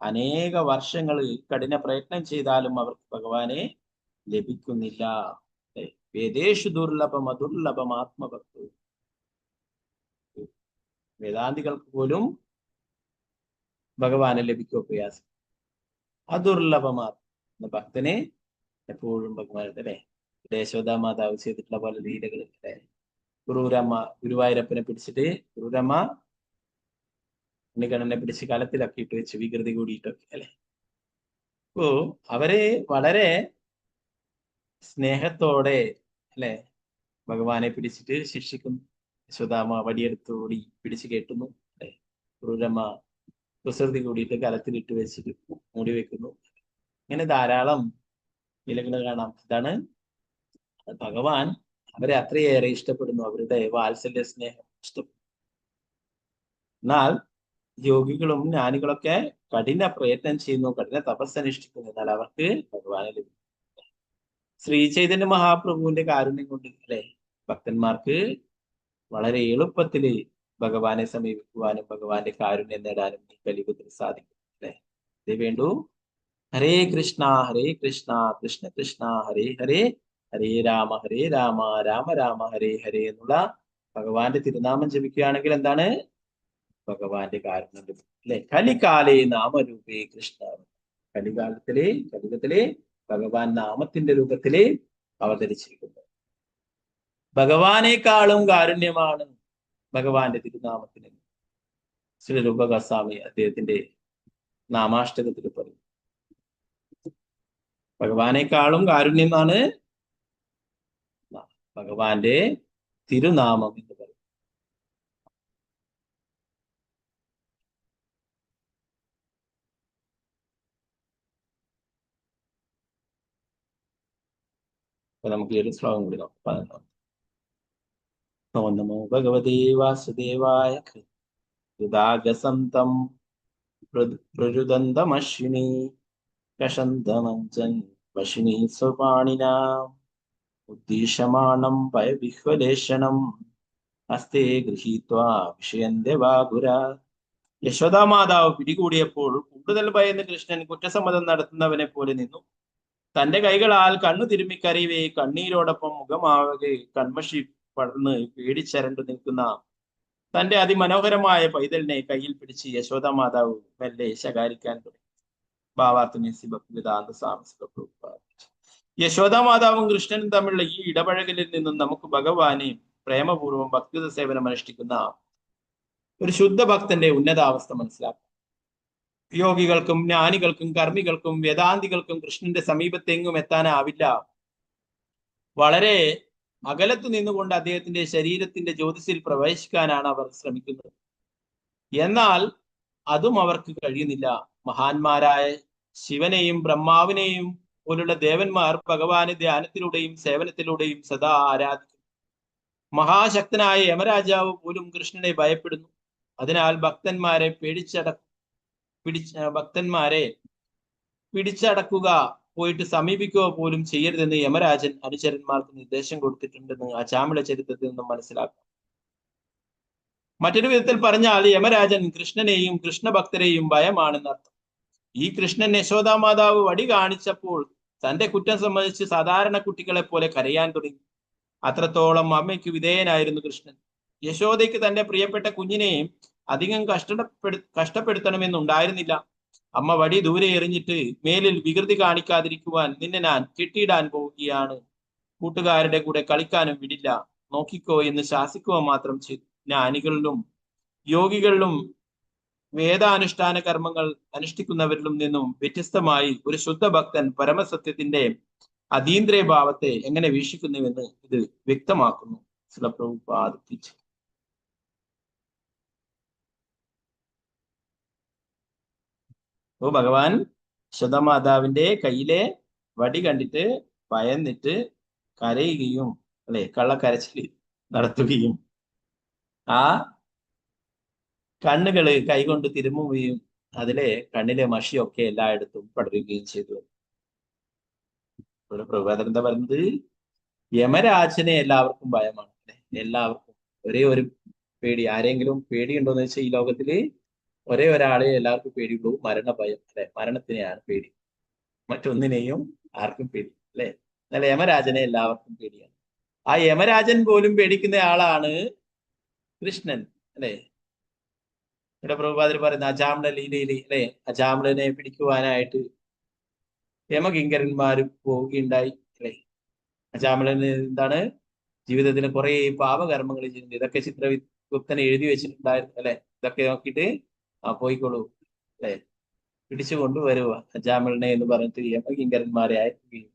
അനേക വർഷങ്ങൾ കഠിന പ്രയത്നം ചെയ്താലും അവർക്ക് ഭഗവാനെ ലഭിക്കുന്നില്ല. വേദേഷു ദുർലഭം അദുർലഭം ആത്മഭക്തി. വേദാന്തികൾക്ക് പോലും ഭഗവാനെ ലഭിക്കുക പ്രയാസം. അദുർലഭമാത്മ ഭക്തനെ എപ്പോഴും ഭഗവാനുണ്ട് അല്ലെ. യശോദ മാതാവ് ചെയ്തിട്ടുള്ള പല ലീലകൾ അല്ലെ. ഗുരുവായൂരപ്പനെ പിടിച്ചിട്ട് ഗുരുരമ്മ ഉണ്ണിക്കണ്ണനെ പിടിച്ച് കലത്തിലൊക്കെ ഇട്ട് വെച്ച് വികൃതി കൂടിയിട്ടൊക്കെ അല്ലെ. അപ്പോ അവരെ വളരെ സ്നേഹത്തോടെ അല്ലെ ഭഗവാനെ പിടിച്ചിട്ട് ശിക്ഷിക്കുന്നു. യശോദാമ്മ വടിയെടുത്തോടി പിടിച്ച് കെട്ടുന്നു അല്ലെ. ഗുരുരമ്മ കുസൃതി കൂടിയിട്ട് കലത്തിലിട്ട് വെച്ചിട്ട് മൂടി വെക്കുന്നു. ഇങ്ങനെ ധാരാളം ലീലകൾ കാണാം. ഇതാണ് ഭഗവാൻ അവരെ അത്രയേറെ ഇഷ്ടപ്പെടുന്നു. അവരുടെ വാത്സല്യ സ്നേഹം ഇഷ്ടപ്പെടുന്നു. എന്നാൽ യോഗികളും ജ്ഞാനികളൊക്കെ കഠിന പ്രയത്നം ചെയ്യുന്നു, കഠിന തപസ്സനുഷ്ഠിക്കുന്നു. എന്നാൽ അവർക്ക് ഭഗവാനെ ലഭിക്കും. ശ്രീ ചൈതന്യ മഹാപ്രഭുവിന്റെ കാരുണ്യം കൊണ്ട് അല്ലെ ഭക്തന്മാർക്ക് വളരെ എളുപ്പത്തില് ഭഗവാനെ സമീപിക്കുവാനും ഭഗവാന്റെ കാരുണ്യം നേടാനും ഈ കലിയുഗത്തിൽ സാധിക്കും അല്ലെ. ഇതേ വേണ്ടു. ഹരേ കൃഷ്ണ കൃഷ്ണ കൃഷ്ണ ഹരേ ഹരേ ഹരേ രാമ രാമ രാമ ഹരേ ഹരേ എന്നുള്ള ഭഗവാന്റെ തിരുനാമം ജപിക്കുകയാണെങ്കിൽ എന്താണ്? ഭഗവാന്റെ കാരുണ്യം ലഭിക്കും അല്ലെ. കലികാലേ നാമരൂപേ കൃഷ്ണ. കലിയുഗത്തിലെ ഭഗവാൻ നാമത്തിന്റെ രൂപത്തില് അവതരിച്ചിരിക്കുന്നു. ഭഗവാനേക്കാളും കാരുണ്യമാണ് ഭഗവാന്റെ തിരുനാമത്തിന്. ശ്രീ രൂപ ഗോസ്വാമി അദ്ദേഹത്തിന്റെ നാമാഷ്ടകത്തിൽ പറയും. ഭഗവാനേക്കാളും കാരുണ്യമാണ് ഭഗവാന്റെ തിരുനാമം എന്ന് പറയും. അപ്പൊ നമുക്ക് ഈ ഒരു ശ്ലോകം കൂടി നോക്കാം. നമോ ഭഗവതേ വാസുദേവായ കൃതാഗസന്തം പ്രരുദന്തമശ്വിനി കഷന്തമഞ്ജൻ വശിനി സ്വപാണിനാ ഉദ്ദീശമാണം ഭയവിഹ്വലേഷണം ഹസ്തേ ഗൃഹീത്വാ വിഷയന്തെ വാഗുര. യശോദാ മാതാവ് പിടികൂടിയപ്പോൾ കൂടുതൽ ഭയന്ന് കൃഷ്ണൻ കുറ്റസമ്മതം നടത്തുന്നവനെ പോലെ നിന്നു. തന്റെ കൈകളാൽ കണ്ണു തിരുമ്മി കരയുവേ. കണ്ണീരോടൊപ്പം മുഖമാകെ കൺമഷി പടർന്ന് പേടിച്ചരണ്ടു നിൽക്കുന്ന തന്റെ അതിമനോഹരമായ പൈതലിനെ കയ്യിൽ പിടിച്ച് യശോദ മാതാവ് മെല്ലെ ശകാരിക്കാൻ തുടങ്ങി. ഭാവാർത്ഥമേസി ഭക്തിവേദാന്ത സാംസ്കൃതിക. യശോദ മാതാവും കൃഷ്ണനും തമ്മിലുള്ള ഈ ഇടപഴകലിൽ നിന്നും നമുക്ക് ഭഗവാനെ പ്രേമപൂർവ്വം ഭക്തിയുത സേവനം അനുഷ്ഠിക്കുന്ന ഒരു ശുദ്ധ ഭക്തന്റെ ഉന്നതാവസ്ഥ മനസ്സിലാക്കാം. യോഗികൾക്കും ജ്ഞാനികൾക്കും കർമ്മികൾക്കും വേദാന്തികൾക്കും കൃഷ്ണന്റെ സമീപത്തെങ്ങും എത്താനാവില്ല. വളരെ അകലത്തു നിന്നുകൊണ്ട് അദ്ദേഹത്തിന്റെ ശരീരത്തിന്റെ ജ്യോതിസിൽ പ്രവേശിക്കാനാണ് അവർ ശ്രമിക്കുന്നത്. എന്നാൽ അതും അവർക്ക് കഴിയുന്നില്ല. മഹാന്മാരായ ശിവനെയും ബ്രഹ്മാവിനെയും പോലുള്ള ദേവന്മാർ ഭഗവാനെ ധ്യാനത്തിലൂടെയും സേവനത്തിലൂടെയും സദാ ആരാധിക്കും. മഹാശക്തനായ യമരാജാവ് പോലും കൃഷ്ണനെ ഭയപ്പെടുന്നു. അതിനാൽ ഭക്തന്മാരെ പിടിച്ചടക്കുക, പോയിട്ട് സമീപിക്കുക പോലും ചെയ്യരുതെന്ന് യമരാജൻ അനുചരന്മാർക്ക് നിർദ്ദേശം കൊടുത്തിട്ടുണ്ടെന്ന് അജാമിള ചരിത്രത്തിൽ നിന്നും മനസ്സിലാക്കാം. മറ്റൊരു വിധത്തിൽ പറഞ്ഞാൽ യമരാജൻ കൃഷ്ണനെയും കൃഷ്ണഭക്തരെയും ഭയമാണെന്നർത്ഥം. ഈ കൃഷ്ണൻ യശോദാമാതാവ് വടി കാണിച്ചപ്പോൾ തന്റെ കുറ്റം സംബന്ധിച്ച് സാധാരണ കുട്ടികളെ പോലെ കരയാൻ തുടങ്ങി. അത്രത്തോളം അമ്മയ്ക്ക് വിധേയനായിരുന്നു കൃഷ്ണൻ. യശോദയ്ക്ക് തന്റെ പ്രിയപ്പെട്ട കുഞ്ഞിനെയും അധികം കഷ്ടപ്പെടുത്തണമെന്നുണ്ടായിരുന്നില്ല. അമ്മ വടി ദൂരെ എറിഞ്ഞിട്ട്, മേലിൽ വികൃതി കാണിക്കാതിരിക്കുവാൻ നിന്നെ ഞാൻ കെട്ടിയിടാൻ പോവുകയാണ്, കൂട്ടുകാരുടെ കൂടെ കളിക്കാനും വിടില്ല, നോക്കിക്കോ എന്ന് ശാസിക്കുക മാത്രം ചെയ്തു. ജ്ഞാനികളിലും യോഗികളിലും വേദാനുഷ്ഠാന കർമ്മങ്ങൾ അനുഷ്ഠിക്കുന്നവരിലും നിന്നും വ്യത്യസ്തമായി ഒരു ശുദ്ധഭക്തൻ പരമസത്യത്തിന്റെ അതീന്ദ്രിയ ഭാവത്തെ എങ്ങനെ വീക്ഷിക്കുന്നുവെന്ന് ഇത് വ്യക്തമാക്കുന്നു. പ്രഭുപാദ ടീച്ചർ. ഭഗവാൻ യശോദാമാതാവിന്റെ കയ്യിലെ വടി കണ്ടിട്ട് ഭയന്നിട്ട് കരയുകയും കള്ളക്കരച്ചിൽ നടത്തുകയും ആ കണ്ണുകള് കൈകൊണ്ട് തിരുമുകയും അതിലെ കണ്ണിലെ മഷിയൊക്കെ എല്ലായിടത്തും പടരുകയും ചെയ്തു. ഇവിടെ പ്രഭാതർ എന്താ പറയുന്നത്? യമരാജനെ എല്ലാവർക്കും ഭയമാണ്. എല്ലാവർക്കും ഒരേ ഒരു പേടി. ആരെങ്കിലും പേടിയുണ്ടോന്ന് വെച്ചാൽ ഈ ലോകത്തില് ഒരേ ഒരാളെ എല്ലാവർക്കും പേടിയുള്ളൂ, മരണഭയം. മരണത്തിനെയാണ് പേടി, മറ്റൊന്നിനെയും ആർക്കും പേടി അല്ലെ. യമരാജനെ എല്ലാവർക്കും പേടിയാണ്. ആ യമരാജൻ പോലും പേടിക്കുന്ന ആളാണ് കൃഷ്ണൻ അല്ലെ. ഇവിടെ പ്രഭുപാദർ പറയുന്ന അജാമിള ലീലയില് അജാമിളനെ പിടിക്കുവാനായിട്ട് യമകിങ്കരന്മാർ പോവുകയുണ്ടായി അജാമിളന് എന്താണ് ജീവിതത്തിൽ കുറെ പാപകർമ്മങ്ങൾ ചെയ്യുന്നത്. ഇതൊക്കെ ചിത്രഗുപ്തനെ എഴുതി വെച്ചിട്ടുണ്ടായിരുന്നു ഇതൊക്കെ നോക്കിയിട്ട് പോയിക്കോളൂ പിടിച്ചു കൊണ്ടുവരുക അജാമിളനെ എന്ന് പറഞ്ഞിട്ട് യമകിങ്കരന്മാരെ അയക്കുകയും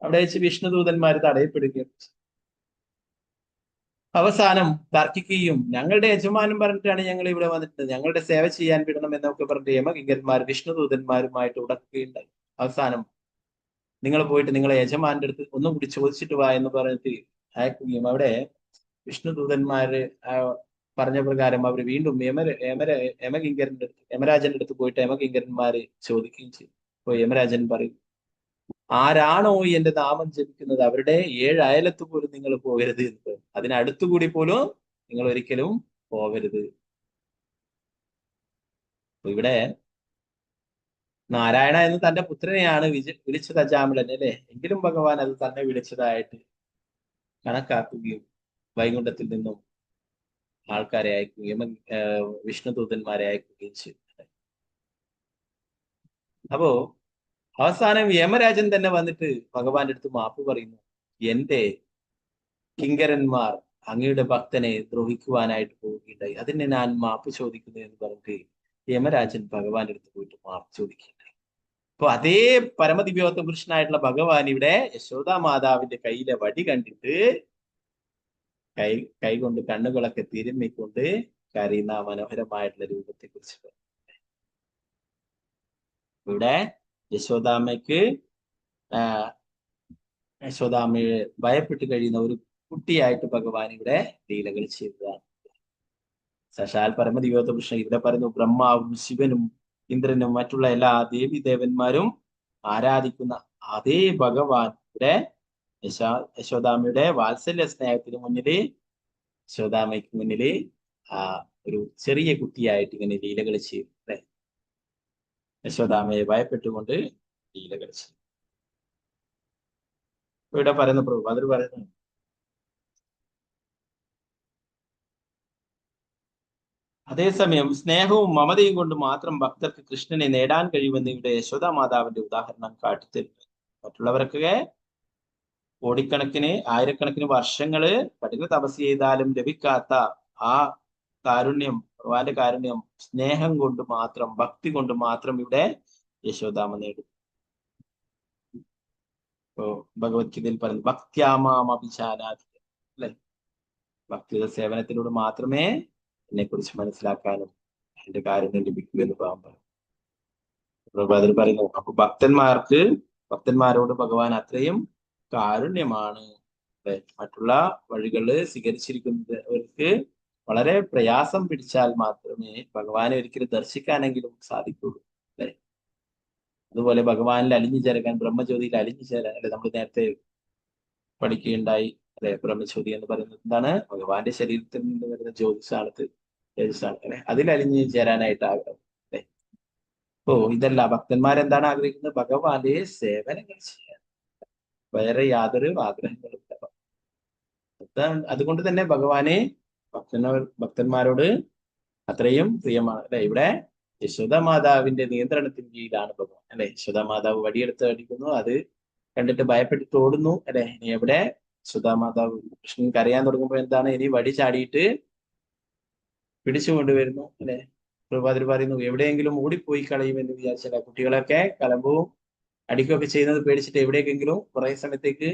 അവിടെ വെച്ച് വിഷ്ണുദൂതന്മാർ തടയപ്പെടുകയും അവസാനം തർക്കിക്കുകയും ഞങ്ങളുടെ യജമാനം പറഞ്ഞിട്ടാണ് ഞങ്ങൾ ഇവിടെ വന്നിട്ട് ഞങ്ങളുടെ സേവ ചെയ്യാൻ വിടണം എന്നൊക്കെ പറഞ്ഞിട്ട് യമകിങ്കരന്മാർ വിഷ്ണുദൂതന്മാരുമായിട്ട് ഉടക്കുകയുണ്ടായി. അവസാനം നിങ്ങൾ പോയിട്ട് നിങ്ങളെ യജമാന്റെ അടുത്ത് ഒന്നും കൂടി ചോദിച്ചിട്ട് വാ എന്ന് പറഞ്ഞിട്ട് അയക്കുകയും അവിടെ വിഷ്ണുദൂതന്മാര് പറഞ്ഞ പ്രകാരം അവർ വീണ്ടും യമകിങ്കരന്റെ അടുത്ത് യമരാജന്റെ അടുത്ത് പോയിട്ട് യമകിങ്കരന്മാര് ചോദിക്കുകയും ചെയ്തു. അപ്പോൾ യമരാജൻ പറയും, ആരാണോ എന്റെ നാമം ജപിക്കുന്നത് അവരുടെ 7 അയലത്ത് പോലും നിങ്ങൾ പോകരുത് എന്ന്. അതിനടുത്തുകൂടി പോലും നിങ്ങൾ ഒരിക്കലും പോകരുത്. ഇവിടെ നാരായണ എന്ന് തന്റെ പുത്രനെയാണ് വിളിച്ചത് അജാമിളൻ എങ്കിലും ഭഗവാൻ അത് തന്നെ വിളിച്ചതായിട്ട് കണക്കാക്കുകയും വൈകുണ്ഠത്തിൽ നിന്നും ആൾക്കാരെ അയക്കുകയും വിഷ്ണുദൂതന്മാരെ അയക്കുകയും ചെയ്തു. അപ്പോ അവസാനം യമരാജൻ തന്നെ വന്നിട്ട് ഭഗവാന്റെ അടുത്ത് മാപ്പ് പറയുന്നു. എന്റെ കിങ്കരന്മാർ അങ്ങയുടെ ഭക്തനെ ദ്രോഹിക്കുവാനായിട്ട് പോവുകയുണ്ടായി, അതിനെ ഞാൻ മാപ്പ് ചോദിക്കുന്നു എന്ന് പറഞ്ഞിട്ട് യമരാജൻ ഭഗവാന്റെ അടുത്ത് പോയിട്ട് മാപ്പ് ചോദിക്കുകയുണ്ടായി. അപ്പൊ അതേ പരമദിവ്യോത്തമ പുരുഷനായിട്ടുള്ള ഭഗവാൻ ഇവിടെ യശോദാമാതാവിന്റെ കയ്യിലെ വടി കണ്ടിട്ട് കൈകൊണ്ട് കണ്ണുകളൊക്കെ തിരുമ്മിക്കൊണ്ട് കരയുന്ന മനോഹരമായിട്ടുള്ള രൂപത്തെ കുറിച്ച് ഇവിടെ യശോദാമ്മയെ ഭയപ്പെട്ട് കഴിയുന്ന ഒരു കുട്ടിയായിട്ട് ഭഗവാൻ ഇവിടെ ലീലകൾ ചെയ്തതാണ്. സാക്ഷാൽ പരമദിവ്യോത്തമ പുരുഷൻ ഇവിടെ പറയുന്നു, ബ്രഹ്മാവും ശിവനും ഇന്ദ്രനും മറ്റുള്ള എല്ലാ ദേവി ദേവന്മാരും ആരാധിക്കുന്ന അതേ ഭഗവാൻ ഇവിടെ യശോദാമ്മയുടെ വാത്സല്യ സ്നേഹത്തിന് മുന്നില് യശോദാമ്മയ്ക്ക് മുന്നില് ഒരു ചെറിയ കുട്ടിയായിട്ട് ഇങ്ങനെ ലീലകൾ ചെയ്യും യശോദാമ്മയെ ഭയപ്പെട്ടുകൊണ്ട് ലീലകൾ ചെയ്യും. ഇവിടെ പറയുന്ന പ്രഭു അതിൽ പറയുന്നു, അതേസമയം സ്നേഹവും മമതയും കൊണ്ട് മാത്രം ഭക്തർക്ക് കൃഷ്ണനെ നേടാൻ കഴിയുമെന്ന് ഇവിടെ യശോദാമാതാവിന്റെ ഉദാഹരണം കാട്ടിത്തരുന്നു. മറ്റുള്ളവർക്കൊക്കെ കോടിക്കണക്കിന് ആയിരക്കണക്കിന് വർഷങ്ങള് കഠിന തപസ് ചെയ്താലും ലഭിക്കാത്ത ആ കാരുണ്യം, ഭഗവാന്റെ കാരുണ്യം സ്നേഹം കൊണ്ട് മാത്രം, ഭക്തി കൊണ്ട് മാത്രം ഇവിടെ യശോദാമ നേടും. ഇപ്പോ ഭഗവത്ഗീതയിൽ പറയുന്നു, ഭക്ത്യാമാമഭിജാനാതി അല്ലെ. ഭക്തിയുടെ സേവനത്തിലൂടെ മാത്രമേ എന്നെ കുറിച്ച് മനസ്സിലാക്കാനും എന്റെ കാരുണ്യം ലഭിക്കൂ എന്ന് പറയും. അതിൽ പറയുന്നു, അപ്പൊ ഭക്തന്മാരോട് ഭഗവാൻ അത്രയും കാരുണ്യമാണ് അല്ലെ? മറ്റുള്ള വഴികള് സ്വീകരിച്ചിരിക്കുന്നവർക്ക് വളരെ പ്രയാസം പിടിച്ചാൽ മാത്രമേ ഭഗവാനെ ഒരിക്കലും ദർശിക്കാനെങ്കിലും സാധിക്കുള്ളൂ, അല്ലെ? അതുപോലെ ഭഗവാനിൽ അലിഞ്ഞു ചേരാൻ, ബ്രഹ്മജ്യോതിയിൽ അലിഞ്ഞു ചേരാൻ, അല്ലെ? നമ്മൾ നേരത്തെ പഠിക്കുകയുണ്ടായി, അല്ലെ? ബ്രഹ്മജ്യോതി എന്ന് പറയുന്നത് എന്താണ്? ഭഗവാന്റെ ശരീരത്തിൽ നിന്ന് വരുന്ന ജ്യോതിസാണ്, തേജസ്സാണ്, അല്ലെ? അതിൽ അലിഞ്ഞു ചേരാനായിട്ട് ആഗ്രഹം, അല്ലെ? ഇതല്ല, ഭക്തന്മാരെന്താണ് ആഗ്രഹിക്കുന്നത്? ഭഗവാന്റെ സേവനങ്ങൾ ചെയ്യാൻ, വേറെ യാതൊരു ആഗ്രഹങ്ങളും ഇല്ല. അതുകൊണ്ട് തന്നെ ഭഗവാനെ ഭക്തന്മാരോട് അത്രയും പ്രിയമാണ്, അല്ലെ? ഇവിടെ യശോദ മാതാവിന്റെ നിയന്ത്രണത്തിന് കീഴിലാണ് ഭഗവാൻ, അല്ലെ? യശോദ മാതാവ് വടിയെടുത്ത് അടിക്കുന്നു, അത് കണ്ടിട്ട് ഭയപ്പെട്ടിട്ട് ഓടുന്നു, അല്ലെ? ഇനി എവിടെ യശോദ മാതാവ് കൃഷ്ണൻ കരയാൻ തുടങ്ങുമ്പോൾ എന്താണ്? ഇനി വടി ചാടിയിട്ട് പിടിച്ചു കൊണ്ടുവരുന്നു, അല്ലെ? പ്രഭാതിരി പറയുന്നു, എവിടെയെങ്കിലും ഓടിപ്പോയി കളയുമെന്ന് വിചാരിച്ചില്ല. കുട്ടികളൊക്കെ കലമ്പവും അടിക്കുകയൊക്കെ ചെയ്യുന്നത് പേടിച്ചിട്ട് എവിടേക്കെങ്കിലും കുറെ സമയത്തേക്ക്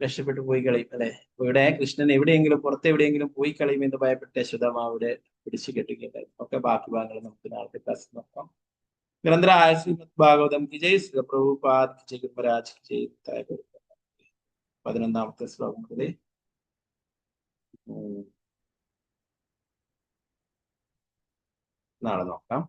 രക്ഷപ്പെട്ടു പോയി കളയും, അല്ലെ? ഇവിടെ കൃഷ്ണൻ എവിടെയെങ്കിലും പുറത്തെവിടെയെങ്കിലും പോയി കളയുമെന്ന് ഭയപ്പെട്ട് യശോദാമാവിടെ പിടിച്ചു കെട്ടുകയുണ്ടായി. ഒക്കെ ബാക്കി ഭാഗങ്ങൾ നമുക്ക് നാളത്തെ ക്ലാസ് നോക്കാം. ഗ്രന്ഥരായ ശ്രീമദ് ഭാഗവതം കി ജയ്, ശ്രീ പ്രഭുപാദ് കി ജയ്, ഗുരുമഹാരാജ് കി ജയ്. 11ാമത്തെ ശ്ലോകം മുതൽ നാളെ നോക്കാം.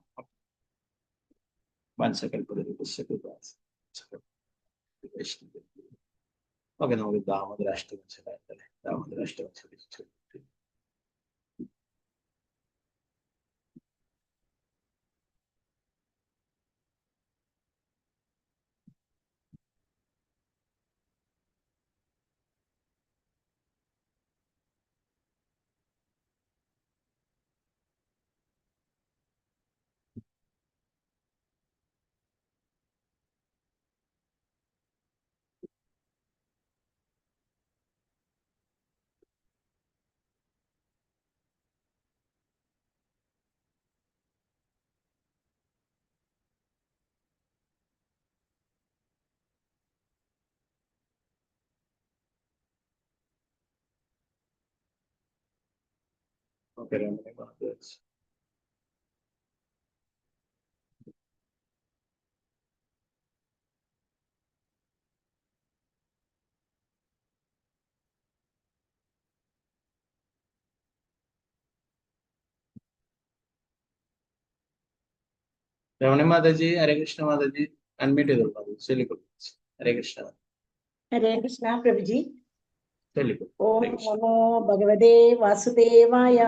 ഓക്കെ, നമുക്ക് ദാമോദരാഷ്ടകം ചൊല്ലാല്ലേ? ദാമോദരാഷ്ടകം ചൊല്ലിച്ചു. ഓക്കെ, രമണി മാതാജി, ഹരേ കൃഷ്ണ മാതാജി, അൺമ്യൂട്ട് ചെയ്തോളൂ, ചൊല്ലിക്കോളൂ. ഹരേ കൃഷ്ണ. ഹരേ കൃഷ്ണ പ്രഭുജി. ചൊല്ലിക്കോളൂ. ഓം നമോ ഭഗവതേ വാസുദേവായ.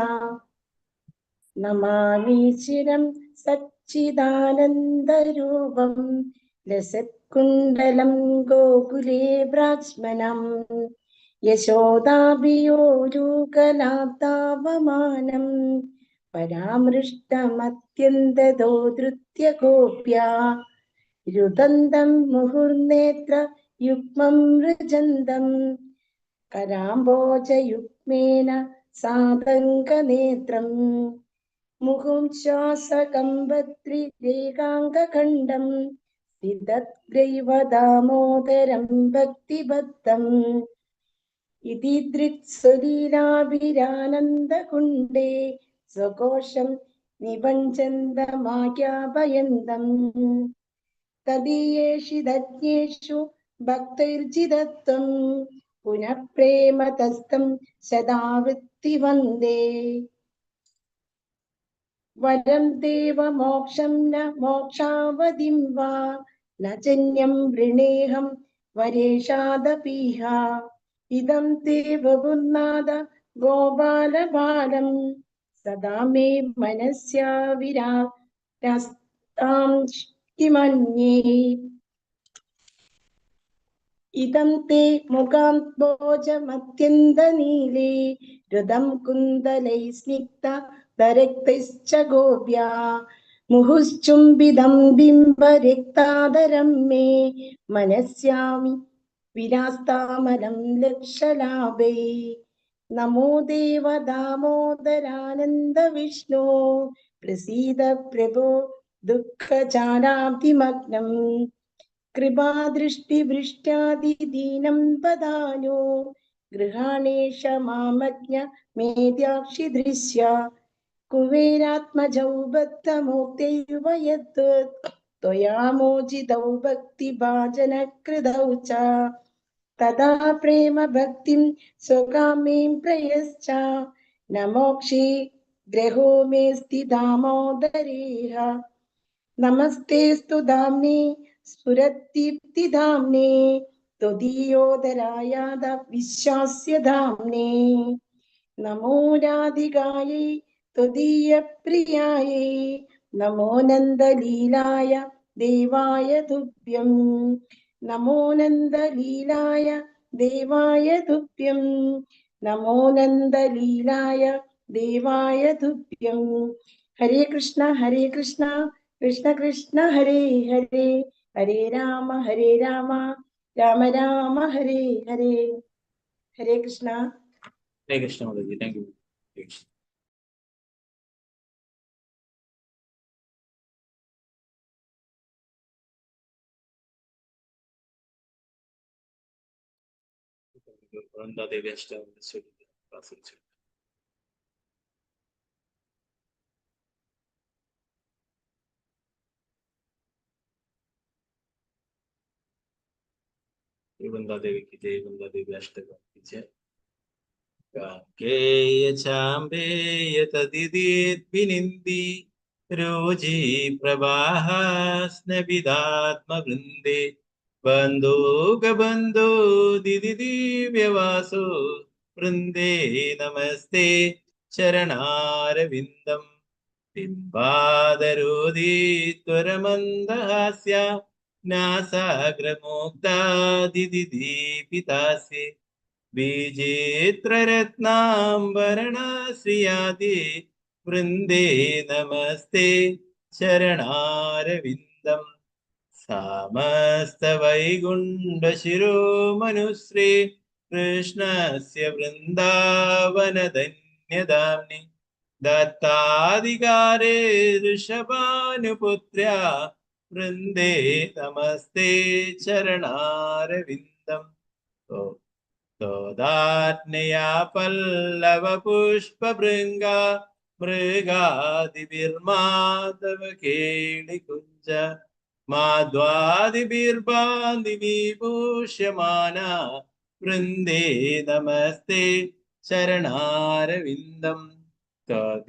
നമാമി ചിരം സച്ചിദാനന്ദരൂപം ലസത്കുണ്ടലം ഗോകുലേ ബ്രാജ്മനം യശോദാഭിയോരുകലാത്താവമാനം പരാമൃഷ്ടമത്യന്തതോ ധൃത്യ ഗോപ്യാ രുദന്തം മുഹുർനേത്ര യുഗ്മം മൃജന്തം കരാംബോജയുഗ്മേന സാതംഗനേത്രം മുഹും ശ്വാസകമ്പത്രിരേകാംഗഖണ്ഡം സ്ഥിതദ്ഗ്രൈവ ദാമോദരം ഭക്തിബദ്ധം ഇതി ദൃക്സുലീലാഭിരാനന്ദകുണ്ഡേ സ്വഘോഷം നിപഞ്ചന്തമാഖ്യാപയന്തം തദീയേഷിതജ്ഞേഷു ഭക്തൈർജിതത്വം പുനഃ പ്രേമതസ്തം സദാവൃത്തി വന്ദേ. വരം ദേവമോക്ഷം ന മോക്ഷാവതിം വാ ന ജന്യം വൃണേഹം വരേഷാദപീഹ ഇദം ദേവഗുരുനാഥ ഗോപാലബാലം സദാ മേ മനസ്യാ വിരാസ്താം കിമന്യേ. ഇദം തേ മുഖാം ഭോജമത്യന്തനീലേ രുദം കുന്ദലൈ സ്നിഗ്ധ ദരക്തൈശ്ച ഗോപ്യാ മുഹുശ്ചുംബിതം ബിംബരക്താദരം മേ മനസ്യാമി വിരാസ്താമലം ലക്ഷലാഭൈ. നമോ ദേവ ദാമോദരാനന്ദ വിഷ്ണു പ്രസീദ പ്രഭോ ദുഃഖജാലാബ്ധിമഗ്നം കൃപാദൃഷ്ടിവൃഷ്ട്യാദിദീനം പദാനോ ഗൃഹാണേഷ മാമജ്ഞ മേദ്യാക്ഷി ദൃശ്യ കുബേരാത്മജൗ ബദ്ധമൂർത്തൈവ യദ്വത് ത്വയാ മോചിതൗ ഭക്തിഭാജനകൃതൗ ച तदा प्रेम भक्तिं स्वकामीं प्रयश्च न मोक्षे ग्रहो मेऽस्ति दामोदरेह नमस्तेऽस्तु दाम्ने स्फुरद्दीप्तिदाम्ने त्वदीयोदरायाद विश्वास्य धाम्ने नमो राधिकायै त्वदीयप्रियायै नमो नन्दलीलाय देवाय तुभ्यं नमो नन्दलीलाय देवाय तुभ्यं नमो नन्दलीलाय देवाय तुभ्यं हरे कृष्ण कृष्ण कृष्ण हरे हरे हरे राम राम राम हरे हरे हरे कृष्ण ഹരേ കൃഷ്ണ മാതാജി. Thank you. വൃന്ദാദേവി അഷ്ടാംഗ വൃന്ദാദേവിക്ക് ജയ്. വൃന്ദാദേവി അഷ്ടകം ജയ്. കാക്കേയ ചാമ്പേയ തദിതീദ്വിനിന്ദി രോജി പ്രവാഹാസ്നബിദാത്മവൃന്ദേ ബന്ധോഗബന്ധോ ദിതി ദിവ്യവാസോ വൃന്ദേ നമസ്തേ ചരണാരവിന്ദം ബിംബാദരോദി ത്വരമന്ദഹാസ്യ നാസാഗ്രമോക്താദിതി ദീപിതാസ്യേ ബീജേത്രരത്നാംബരണശ്രിയാദി വൃന്ദേ നമസ്തേ ചരണാരവിന്ദം സമസ്തവൈകുണ്ഠശിരോമനുശ്രീ കൃഷ്ണസ്യ വൃന്ദാവനധന്യധാമ്നി ദത്താധികാരേ ഋഷഭാനുപുത്ര്യ വൃന്ദേ നമസ്തേ ചരണാരവിന്ദം തോദാത്മയാ പല്ലവപുഷ്പഭൃംഗ മൃഗാദിഭിർമാധവ കേളികുഞ്ച മാധ്വാദിഭിർബാന്ധിവിഭൂഷ്യമാന വൃന്ദേ നമസ്തേ ചരണാരവിന്ദം തദീയദൂതേന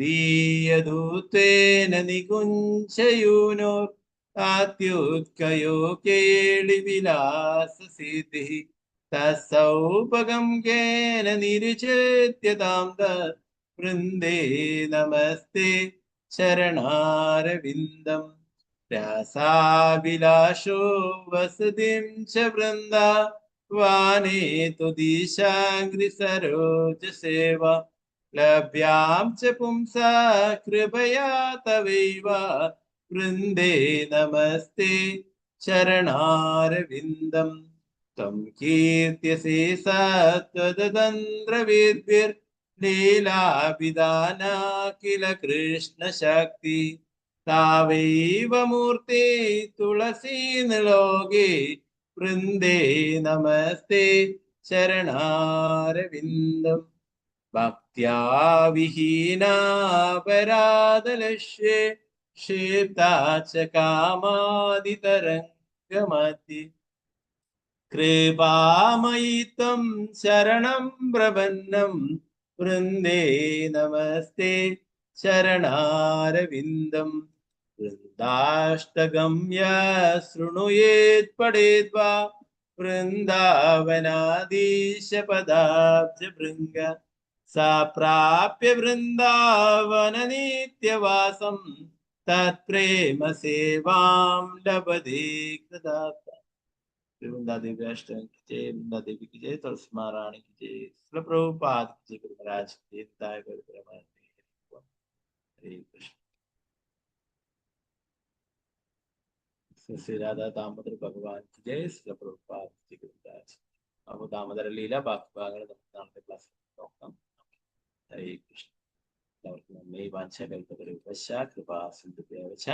നികുഞ്ചയൂനോർ ആത്യുത്കയോ കേളിവിലാസസിദ്ധിഃ തസ്സൗപഗം കേന നിരുചേത്യതാം വൃന്ദേ നമസ്തേ ചരണാരവിന്ദം രാസാഭിലാഷോ വസതിം ച വൃന്ദാവനേ ത്വദീശാംഘ്രിസരോജസേവ ലഭ്യാം ച പുംസാ കൃപയാ തവൈവ വൃന്ദേ നമസ്തേ ചരണാരവിന്ദം ത്വം കീർത്യസേ സത്വതന്ത്രവിദ്ഭിർലീലാഭിധാനാ കില കൃഷ്ണശക്തി താവൈവ മൂർത്തി തുളസീനലോകേ വൃന്ദേ നമസ്തേ ചരണാരവിന്ദം ഭക്ത്യാ വിഹീനാപരാധലക്ഷ്യേ ക്ഷിപ്താ ച കാമാദിതരംഗമതി കൃപാമയി ത്വം ശരണം പ്രപന്നം വൃന്ദേ നമസ്തേ ചരണാരവിന്ദം വൃന്ദാഷ്ടകം ശൃണുയേത് പഠേദ്വാ വൃന്ദാവനാദീശപദാബ്ജഭൃംഗ സാ പ്രാപ്യ വൃന്ദാവന നിത്യവാസം തത്പ്രേമ സേവാം ലഭതേ കൃതാർത്ഥ. वृंदादेवी अष्टक की जय. वृंदादेवी की जय. तुलसी महारानी की जय. श्रील प्रभुपाद की जय. गुरु महाराज की जय. हरे कृष्ण. श्री राधा दामोदर भगवान की जय. श्रील प्रभुपाद की जय. गुरु महाराज. अब दामोदर लीला बाकी भागങ്ങൾ നമുക്ക് ക്ലാസ്സിൽ നോക്കാം. ഹരേ കൃഷ്ണ. എല്ലാവർക്കും നന്ദി. വാഞ്ചാകൽപതരുപശ്ച കൃപാ സിന്ധുഭ്യവ ച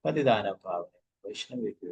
പതിദാനം പാവനം വൈഷ്ണവേഭ്യോ